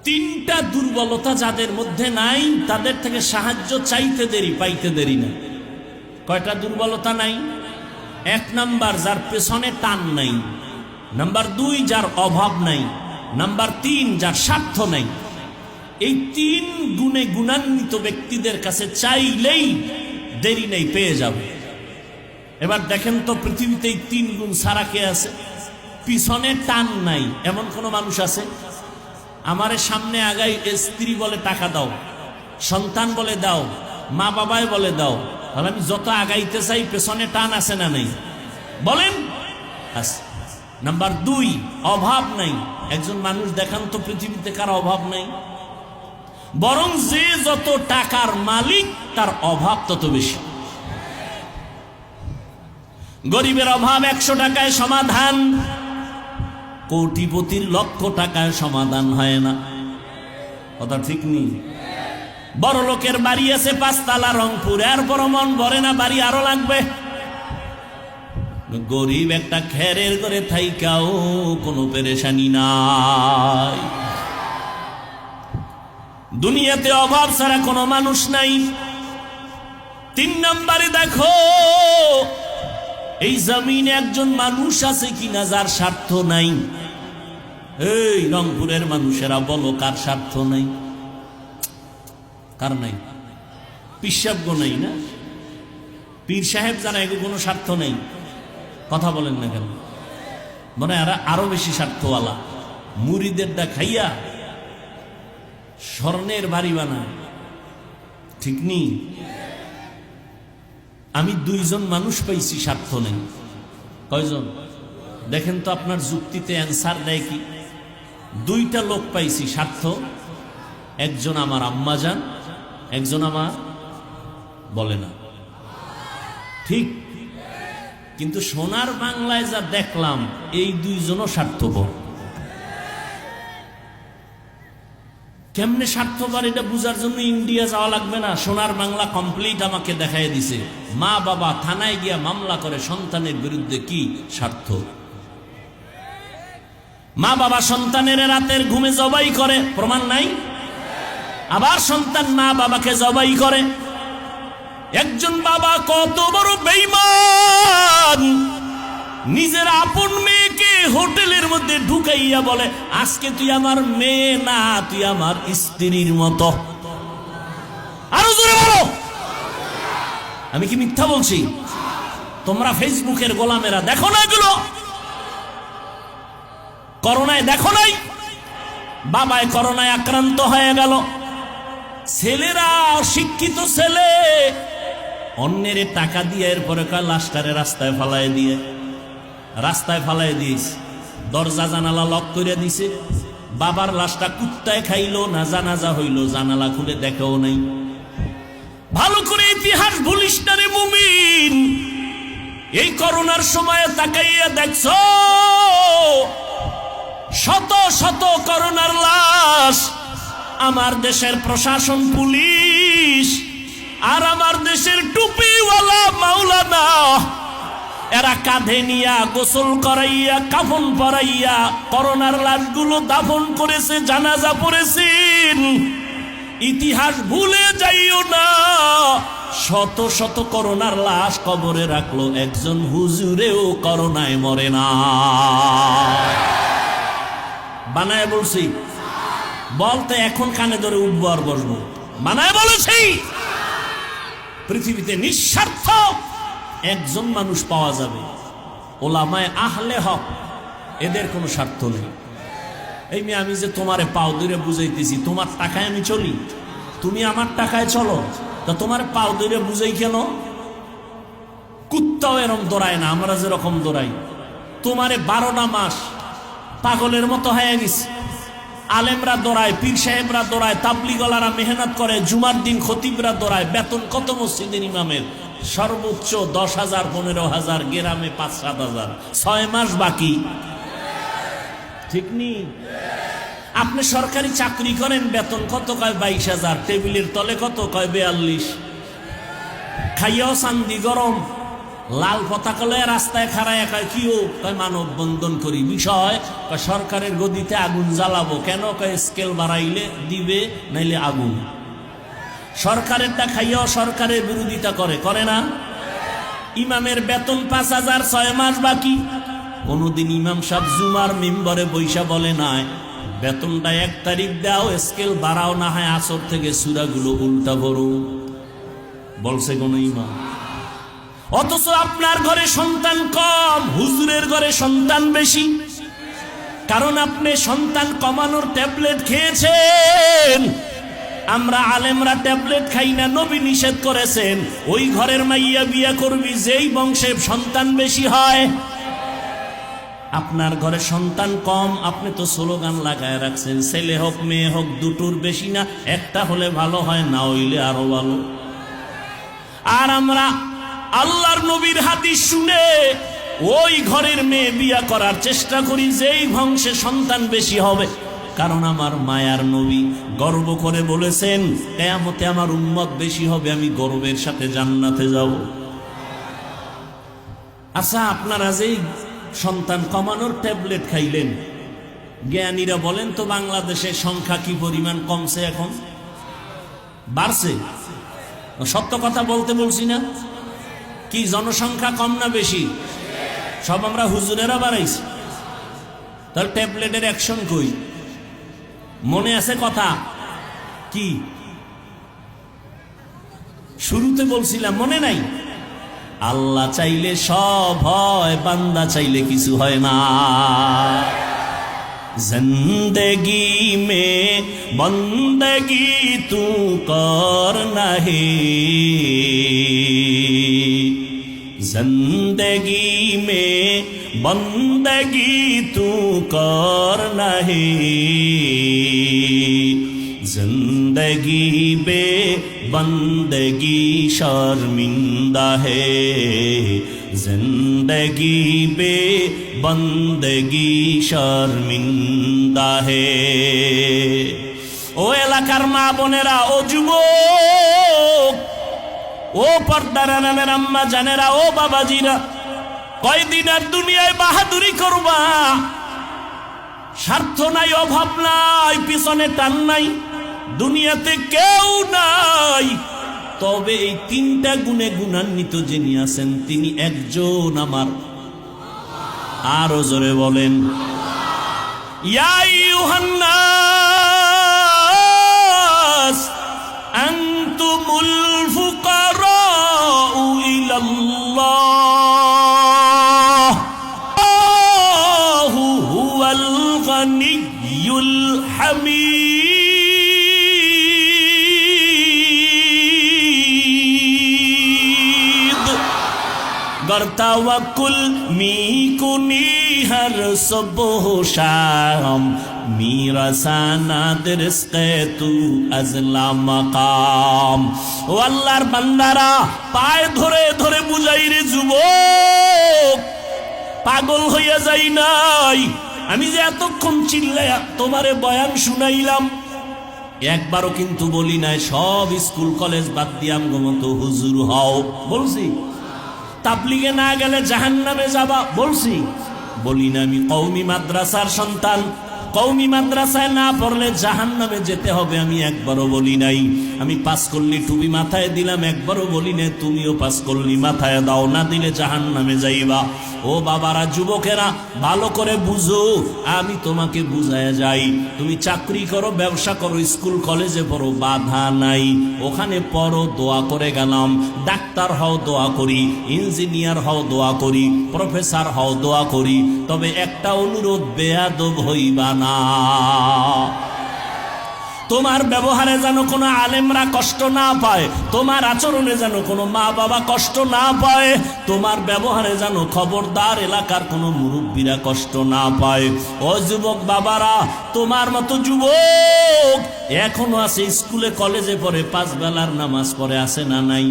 Speaker 1: 3টা দুর্বলতা যাদের মধ্যে নাই, তাদের থেকে সাহায্য চাইতে দেরি, পাইতে দেরি না। কয়টা দুর্বলতা নাই? 1 নাম্বার, যার পেছনে টান নাই। নাম্বার 2, যার অভাব নাই। নাম্বার 3, যার স্বার্থ নাই। এই 3 গুণে গুণান্বিত ব্যক্তিদের কাছে চাইলেই দেরি নেই, পেয়ে যাবে। এবার দেখেন তো, পৃথিবীতে এই 3 গুণ ছাড়া কে আছে? পিছনে টান নাই এমন কোন মানুষ আছে? আমারে সামনে আগাই স্ত্রী বলে টাকা দাও, সন্তান বলে দাও, মা বাবাই বলে দাও, তাহলে আমি যত আগাইতে চাই পেছনে টান আছে না নেই? বলেন। নাম্বার 2, অভাব নাই। একজন মানুষ দেখান তো পৃথিবীতে কার অভাব নাই? বরং যে যত টাকার মালিক, তার অভাব তত বেশি। গরিবের অভাব 100 টাকায় সমাধান, কোটিপতির 1,00,000 টাকায় সমাধান হয় না। কথা ঠিক নেই? বড় লোকের বাড়ি আছে 5 তালা রংপুর, এরপর মন ভরে না, বাড়ি আরো লাগবে। গরিব একটা খেরের করে থাইকাও কোনো পেরেশানি নাই। দুনিয়াতে অভাব ছাড়া কোনো মানুষ নাই। 3 নম্বরে দেখো, এই জমিনে একজন মানুষ আছে কিনা যার স্বার্থ নাই? এই রংপুরের মানুষেরা বলো, কার স্বার্থ নাই? কার নাই? পিসাবগো নাই না? পীর সাহেব যারা, এগুলো কোনো স্বার্থ নেই। কথা বলেন না কেন? মানে এরা আরো বেশি স্বার্থওয়ালা। মুরিদেরটা খাইয়া স্বর্ণের বাড়ি বানায়, ঠিক নেই? আমি 2 জন মানুষ পাইছি স্বার্থ নেই। কয়জন? দেখেন তো আপনার যুক্তিতে অ্যান্সার দেয় কি? 2টা লোক পাইছি স্বার্থ। একজন আমার আম্মাজান, একজন আমার, বলে না ঠিক? কিন্তু সোনার বাংলায় যা দেখলাম, এই 2 জনও স্বার্থপর। কেমনে স্বার্থপর এটা বুঝার জন্য ইন্ডিয়া যাওয়া লাগবে না, সোনার বাংলা কমপ্লিট আমাকে দেখাই দিছে। মা বাবা থানায় গিয়া মামলা করে সন্তানের বিরুদ্ধে, কি স্বার্থ? মা বাবা সন্তানের রাতের ঘুমে জবাই করে, প্রমাণ নাই? আবার সন্তান মা বাবাকে জবাই করে। একজন বাবা কত বড় বেঈমান, নিজের আপন মেয়েকে হোটেলের মধ্যে ঢুকাইয়া বলে আজকে তুই আমার মেয়ে না, তুই আমার স্ত্রীর মতো। আরো জোরে বলো। আমি কি মিথ্যা বলছি? তোমরা ফেসবুকের গোলামেরা দেখো না এগুলো? করোনায় দেখো নাই? বাবায় করোনায় আক্রান্ত হয়ে গেল, ছেলেরা শিক্ষিত ছেলে অন্যের টাকা দিয়ে এরপরে কয় লাশটারে রাস্তায় ফালাই দিয়েছে, দরজা জানালা লক করে দিছে। বাবার লাশটা কুত্তায় খাইলো না জানাজা হইল, জানালা খুলে দেখেও নাই। ভালো করে ইতিহাস ভুলিস না রে মুমিন। এই করোনার সময় তাকাইয়া দেখছো শত শত করোনার লাশ। আমার দেশের প্রশাসন, পুলিশ আর আমার দেশের টুপিওয়ালা মাওলানা, এরা কাঁধে নিয়া গোসল করাইয়া কাফন পরাইয়া করোনার লাশগুলো দাফন করেছে, জানাজা পড়েছেন। ইতিহাস ভুলে যাইও না, শত শত করোনার লাশ কবরে রাখলো, একজন হুজুরেও করোনায় মরে না। বানায় বলছি, বলতে এখন কানে ধরে উঠবো আর বসবো। বানায় বলেছি, পৃথিবীতে নিঃস্বার্থ একজন মানুষ পাওয়া যাবে, ওলামায়ে আহলে হক, এদের কোনো স্বার্থ নেই। এই মেয়ে, আমি যে তোমারে পাও ধরে বুঝাইতেছি, তোমার টাকায় আমি চলি, তুমি আমার টাকায় চলো, তা তোমার পাও ধরে বুঝাই কেন? কুত্তাও এরকম দৌড়ায় না, আমরা যেরকম দৌড়াই। তোমারে 12টা মাস পাগলের মতো হয়ে গেছে। আলেমরা দৌড়ায়, পীর সাহেবরা দৌড়ায়, তাবলিগলারা মেহনত করে, জুমার দিন খতিবরা দৌড়ায়। বেতন কত মসজিদের ইমামের? সর্বোচ্চ 10,000, 15,000, গ্রামে 5-7,000। 6 মাস বাকি, ঠিক নেই? আপনি সরকারি চাকরি করেন, বেতন কত? কয় 22,000। টেবিলের তলে কত? কয় 42। খাইয়াও চান্দি গরম, লাল পতাকা লয়ে রাস্তায় খাড়ায় কয় কি ও? কয় মানব বন্ধন করি। বিষয় কয় সরকারের গদিতে আগুন জ্বালাবো। কেন? কয় স্কেল বাড়াইলে দিবে, নাইলে আগুন। সরকারেরটা খাইয়াও সরকারের বিরোধিতা করে না? ইমামের বেতন 5,000, 6 মাস বাকি। কোনদিন ইমাম সাহেব জুমার মিম্বরে বৈশা বলে নাই বেতনটা 1 তারিখ দাও, স্কেল বাড়াও, না হয় আসর থেকে সূরাগুলো উল্টা পড়ো? বলছে কোন ইমাম? অথচ আপনার ঘরে সন্তান কম, হুজুরের ঘরে সন্তান বেশি। কারণ আপনি সন্তান কমানোর ট্যাবলেট খেয়েছেন। আমরা আলেমরা ট্যাবলেট খাই না, নবী নিষেধ করেছেন। ওই ঘরের মাইয়া বিয়া করবি যেই বংশে সন্তান বেশি হয়। আপনার ঘরে সন্তান কম, আপনি তো স্লোগান লাগায় রাখছেন, ছেলে হোক মেয়ে হোক দুটোর বেশি না, একটা হলে ভালো হয়, না হইলে আরো ভালো। আর আমরা আল্লাহর নবীর হাদিস শুনে ওই ঘরের মেয়ে বিয়া করার চেষ্টা করি যেই বংশে সন্তান বেশি হবে। কারণ আমার মায়ার নবী গর্ব করে বলেছেন, কিয়ামতে আমার উম্মত বেশি হবে, আমি গর্বের সাথে জান্নাতে যাব। আচ্ছা, আপনারা যেই সন্তান কমানোর ট্যাবলেট খাইলেন, জ্ঞানীরা বলেন তো বাংলাদেশের সংখ্যা কি পরিমাণ কমছে? এখন বাড়ছে? সত্য কথা বলতে বলছি না? কি জনসংখ্যা কম না বেশি? সব আমরা হুজুরেরা বাড়াইছি। তাহলে ট্যাবলেটের অ্যাকশন কই? মনে আছে কথা কি শুরুতে বলছিলাম, মনে নাই? আল্লাহ চাইলে সব হয়, বান্দা চাইলে কিছু হয় না। জিন্দগি মে বন্দগি তু কর নাহি, জিন্দগি মে বন্দগি তু কর নাহি, जिंदगी बे बंदगी शर्मिंदा है, जिंदगी बे बंदगी शर्मिंदा है। ও এলাকার মা বোনেরা, ও যুবক, ও পর্দার আড়ালের আম্মা জানেরা, ও বাবাজিরা, কয়দিন আর দুনিয়ায় বাহাদুরি করবা? স্বার্থ নাই, অভাব নাই, পিছনে টান নাই, দুনিয়াতে কেউ নাই, তবে এই তিনটা গুণে গুণান্বিত যিনি আছেন তিনি একজন আমার। আরো জোরে বলেন, ইয়া আইয়ুহান নাস আনতুমুল ফুকারাউ ইলাল্লাহ আল্লাহু হুয়াল গানিয়্যুল হামিদ। गर तवक्कुल मी कुनी हर सुबह शाम मेरा सानाद रिज़्क़े तू अज़ला मकाम। ও আল্লাহর বান্দারা, পায়ে ধরে ধরে বুঝাই রে যুবক, পাগল হইয়া যাই নাই। আমি যে এতক্ষণ চিল্লায়া তোমারে বয়ান শুনাইলাম, একবারও কিন্তু বলি নাই সব স্কুল কলেজ বাদ দিয়াম গমতো হুজুর হও, বলছি? তাবলিগে না গেলে জাহান্নামে যাবা, বলছি? বলি না। আমি কওমি মাদ্রাসার সন্তান, কওমি মাদ্রাসায় না পড়লে জাহান্নামে যেতে হবে, আমি একবারও বলি নাই। আমি পাস করলি টুপি মাথায় দিলাম, একবারও বলি না তুমিও পাস করলি মাথায় দাও, না দিলে জাহান্নামে যাইবা। ও বাবারা, যুবকেরা, ভালো করে বুঝো, আমি তোমাকে বুঝায় যাই। তুমি চাকরি করো, ব্যবসা করো, স্কুল কলেজে পড়ো, বাধা নাই, ওখানে পড়ো, দোয়া করে গেলাম। ডাক্তার হও, দোয়া করি। ইঞ্জিনিয়ার হও, দোয়া করি। প্রফেসর হও, দোয়া করি। তবে একটা অনুরোধ, বেয়াদব হইবা না। তোমার ব্যবহারে যেন কোনো আলেমরা কষ্ট না পায়, তোমার আচরণে যেন কোনো মা বাবা কষ্ট না পায়, তোমার ব্যবহারে যেন খবরদার এলাকার কোনো মুরব্বীরা কষ্ট না পায়। ও যুবক বাবারা, তোমার মতো যুবক এখনো আছে, স্কুলে কলেজে পড়ে, 5 বেলার নামাজ পড়ে, আছে না নাই?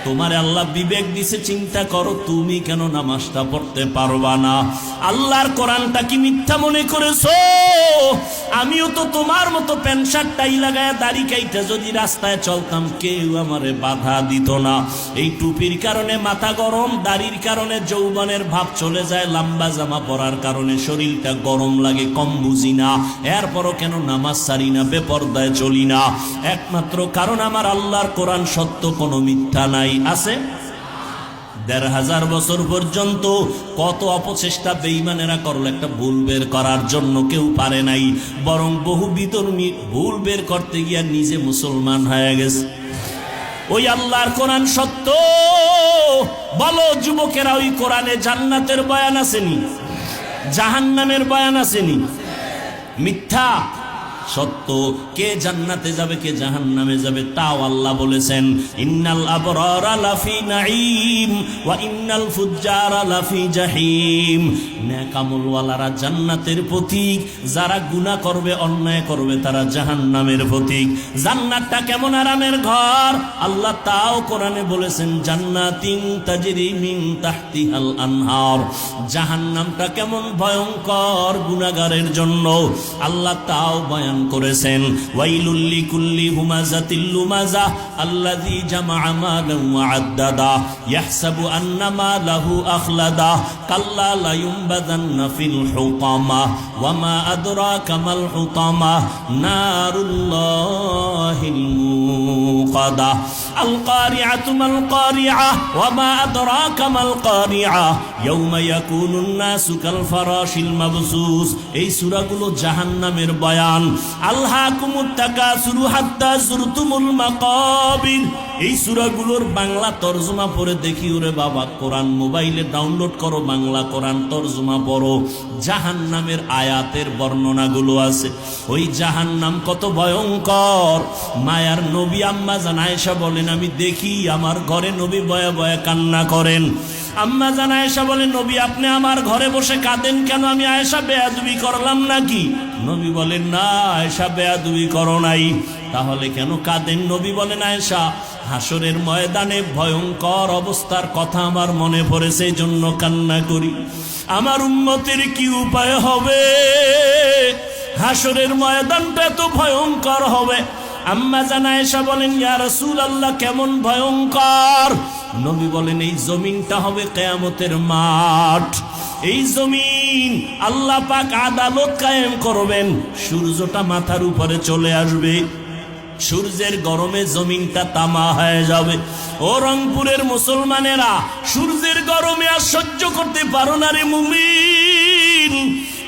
Speaker 1: তোমার আল্লাহ বিবেক দিছে, চিন্তা করো, তুমি কেন নামাজটা পড়তে পারবা না? আল্লাহর কোরআনটা কি মিথ্যা মনে করেছো? আমিও তো তোমার মতো প্যান্ট শার্ট টাই লাগায় দাড়ি কাইটা যদি রাস্তায় চলতাম, কেউ আমারে বাধা দিত না। এই টুপির কারণে মাথা গরম, দাড়ির কারণে যৌবনের ভাব চলে যায়, লম্বা জামা পরার কারণে শরীরটা গরম লাগে, কম বুঝি না। এরপরও কেন নামাজ ছাড়ি না, বেপরদায় চলি না? একমাত্র কারণ আমার আল্লাহর কোরআন সত্য, কোনো মিথ্যা নাই। আছে ১৫০০ বছর পর্যন্ত কত অপচেষ্টা বেঈমানেরা করলো একটা ভুল বের করার জন্য, কেউ পারে নাই। বরং বহু বিধর্মী ভুল বের করতে গিয়া নিজে মুসলমান হয়ে গেছে। ওই আল্লাহর কোরআন সত্য। বলো যুবকেরা, ওই কোরআনে জান্নাতের বয়ান আসেনি? জাহান্নামের বয়ান আসেনি? মিথ্যা? সত্য। কে জান্নাতে যাবে, কে জাহান্নামে যাবে, তাও আল্লাহ বলেছেন, ইন্নাল আবরারা লাফি নাঈম ওয়া ইন্নাল ফুজ্জারা লাফি জাহিম। নেক আমলওয়ালারা জান্নাতের পথিক, যারা গুনাহ করবে, অন্যায় করবে, তারা জাহান্নামের পথিক। জান্নাতটা কেমন আরামের ঘর, আল্লাহ তাও কোরআনে বলেছেন, জান্নাতিন তাজরি মিন তাহতিহাল আনহার। জাহান্নামটা কেমন ভয়ঙ্কর গুনাহগারের জন্য, আল্লাহ তাও বয়ান করেছেন। ওয়াইলুল লিকুল্লি হুমাযাতিল লুমাযা আল্লাযী জামাআ মালান ওয়া আদ্দাদা ইয়াহসাবু আন্না মালাহু আখলাদা কাল্লা লা ইউনবাযান্না ফিল হুতামা ওয়া মা আদরাকা মাল হুতামা নারুল্লাহিল মুকাদা আল কারিআতু মাল কারিআ ওয়া মা আদরাকা মাল কারিআ ইয়াউমা ইয়াকুনুন নাসু কাল ফারাশিল মাবসুস। এই সূরাগুলো জাহান্নামের বয়ান। আলহাকুমুত তাকাসুরু হাত্তা যুরতুমুল মাকাবির। এই সূরাগুলোর বাংলা তরজমা পড়ে দেখি, ওরে বাবা, কোরআন মোবাইলে ডাউনলোড করো, বাংলা কোরআন তরজমা পড়ো, জাহান্নামের আয়াতের বর্ণনাগুলো আছে। ওই জাহান্নাম কত ভয়ঙ্কর। মায়ার নবী আম্মা জান আয়েশা বলেন, আমি দেখি আমার ঘরে নবী বয়ে বয়ে কান্না করেন। আম্মা জান আয়েশা বলেন, নবী আপনি আমার ঘরে বসে কাঁদেন কেন? আমি আয়েশা বেয়াদবি করলাম নাকি? নবী বলেন, না আয়েশা বেয়াদবি করো নাই। তাহলে কেন কাঁদেন? নবী বলেন, আয়েশা হাসরের ময়দানে ভয়ঙ্কর অবস্থার কথা আমার মনে পড়েছে, এই জন্য কান্না করি। আমার উম্মতের কি উপায় হবে? হাসরের ময়দানটা এত ভয়ঙ্কর হবে। আম্মা জান আয়েশা বলেন, ইয়া রাসূলুল্লাহ কেমন ভয়ঙ্কর? নবী বলেন, এই জমিনটা হবে কিয়ামতের মাঠ। এই জমিন আল্লাহ পাক আদালত কায়েম করবেন, সূর্যটা মাথার উপরে চলে আসবে, সূর্যের গরমে জমিনটা তামা হয়ে যাবে। ও রংপুরের মুসলমানেরা, সূর্যের গরমে আর সহ্য করতে পারো না রে মুমিন।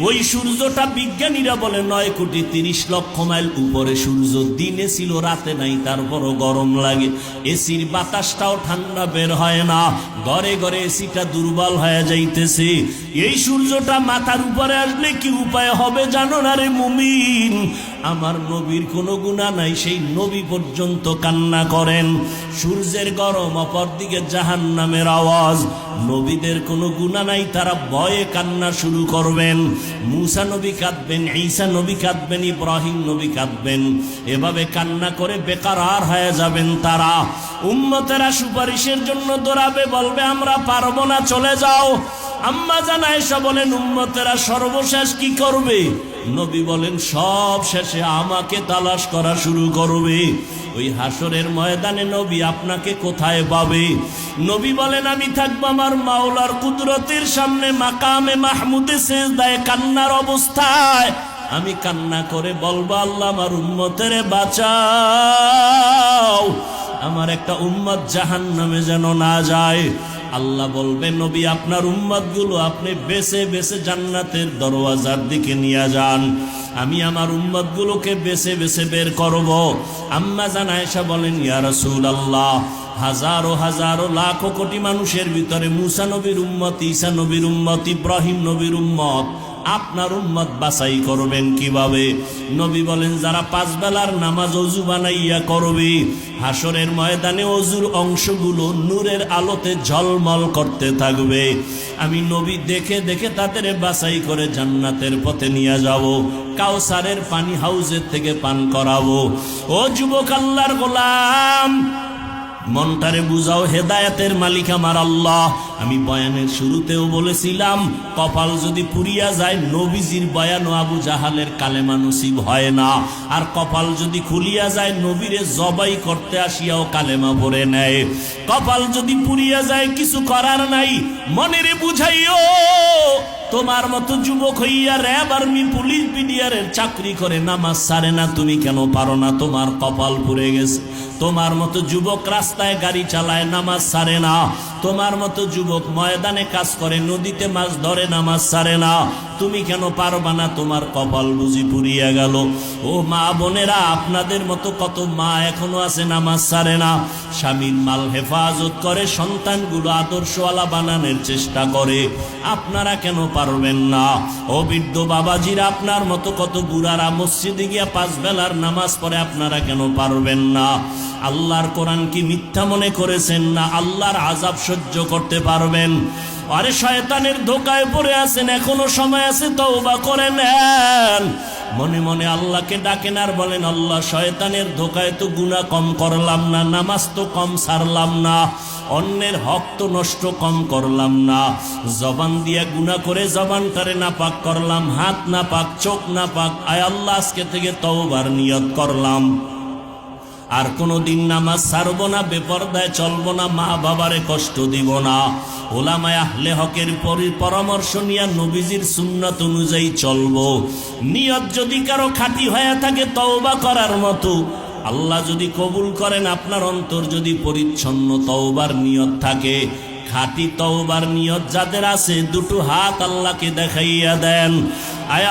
Speaker 1: ওই সূর্যটা বিজ্ঞানীরা বলে 9,30,00,000 মাইল উপরে সূর্য, দিনে ছিল রাতে নাই, তারপরও গরম লাগে। এসির বাতাসটাও ঠান্ডা বের হয় না, ঘরে ঘরে এসিটা দুর্বল হয়ে যাইতেছে। এই সূর্যটা মাথার উপরে আসলে কি উপায় হবে জানো না রে মুমিন? আমার নবীর কোনো গুনাহ নাই, সেই নবী পর্যন্ত কান্না করেন। সূর্যের গরম, অপরদিকে জাহান্নামের আওয়াজ। নবীদের কোনো গুনাহ নাই, তারা ভয়ে কান্না শুরু করবেন। মুসা নবী কাঁদবেন, ঈসা নবী কাঁদবেন, ইব্রাহিম নবী কাঁদবেন। এভাবে কান্না করে বেকারার হয়ে যাবেন তারা। উম্মতেরা সুপারিশের জন্য দৌড়াবে, বলবে আমরা পারবো না, চলে যাও। আম্মা জান আয়েশা বলেন, উম্মতেরা সর্বশেষ কি করবে? নবী বলেন, সব শেষে আমাকে তালাশ করা শুরু করবে। ওই হাসরের ময়দানে নবী আপনাকে কোথায় পাবে? নবী বলেন, আমি থাকবো আমার মাওলার কুদরতের সামনে মাকামে মাহমুদে সেজদায় কান্নার অবস্থায়। আমি কান্না করে বলবো, আল্লাহ আমার উম্মতেরে বাঁচাও, আমার একটা উম্মত জাহান্নামে যেন না যায়। আল্লাহ বলবে, নবী আপনার উম্মতগুলো আপনি বেছে বেছে জান্নাতের দরওয়াজার দিকে নিয়ে যান, আমি আমার উম্মতগুলোকে বেছে বেছে বের করব। আম্মা জান আয়েশা বলেন, ইয়া রাসূলুল্লাহ, হাজারো হাজারো লাখো কোটি মানুষের ভিতরে মুসা নবীর উম্মত, ঈসা নবীর উম্মত, ইব্রাহিম নবীর উম্মত, আপনার উম্মত বাছাই করবেন কিভাবে? নবী বলেন, যারা 5 বেলার নামাজ ওযু বানাইয়া করবে, হাসরের ময়দানে ওযুর অংশগুলো নূরের আলোতে ঝলমল করতে থাকবে। আমি নবী দেখে দেখে তাদের বাছাই করে জান্নাতের পথে নিয়ে যাব, কাউসারের পানি হাউজের থেকে পান করাবো। ও যুবক আল্লাহর গোলাম, মনটারে বুঝাও, হেদায়েতের মালিক আমার আল্লাহ। আমি বয়ানের শুরুতেও বলেছিলাম, কপাল যদি পুড়িয়া যায়, নবীজির বয়ান ও আবু জাহালের কালেমা নসিব হয় না। আর কপাল যদি খুলিয়া যায়, নবীরে জবাই করতে আসিয়াও কালেমা পড়ে নেয়। কপাল যদি পুড়িয়া যায়, কিছু করার নাই, মনেরে বুঝাইও। তোমার মতো যুবক হইয়া র্যাব, আর্মি, পুলিশ, বিডিআরের চাকরি করে নামাজ ছাড়ে না, তুমি কেন পারো না? তোমার কপাল পুড়ে গেছে। তোমার মতো যুবক রাস্তায় গাড়ি চালায়, নামাজ ছাড়ে না। তোমার মতো যুবক ময়দানে কাজ করে, নদীতে মাছ ধরে, নামাজ ছাড়ে না, তুমি কেন পারবা না? তোমার কপাল বুঝি পুড়িয়া গেল। ও মা বোনেরা, আপনাদের মতো কত মা এখনো আছে নামাজ ছাড়ে না, স্বামীর মাল হেফাজত করে, সন্তানগুলো আদর্শওয়ালা বানানোর চেষ্টা করে, আপনারা কেন পারবেন না? ও বৃদ্ধ বাবাজিরা, আপনার মতো কত বুড়ারা মসজিদে গিয়া 5 বেলার নামাজ পড়ে, আপনারা কেন পারবেন না? আল্লাহর কোরআন কি মিথ্যা মনে করেছেন না আল্লাহর আযাব সহ্য করতে পারবেন? আরে শয়তানের ধোকায় পড়ে আছেন, এখনো সময় আছে, তওবা করে নেন। মনে মনে আল্লাহকে ডাকেন আর বলেন, আল্লাহ, শয়তানের ধোকায় তো গুনাহ কম করলাম না, নামাজ তো কম ছাড়লাম না, অন্যের হক তো নষ্ট কম করলাম না, জবান দিয়া গুনাহ করে জবানটারে নাপাক করলাম, হাত নাপাক, চোখ নাপাক, আয় আল্লাহ, আজকে থেকে তওবার নিয়ত করলাম, আর কোনোদিন নামাজ ছাড়বো না, বেপরদায় চলবো না, মা বাবারে কষ্ট দিব না, ওলামায়ে আহলে হকের পরামর্শ নিয়ে নবীজির সুন্নাত অনুযায়ী চলবো। নিয়ত যদি কারো খাঁটি হয়ে থাকে তওবা করার মতো, আল্লাহ যদি কবুল করেন, আপনার অন্তর যদি পরিচ্ছন্ন তওবার নিয়ত থাকে, খাঁটি তওবার নিয়ত যাদের আছে, দুটো হাত আল্লাহকে দেখাইয়া দেন। আয়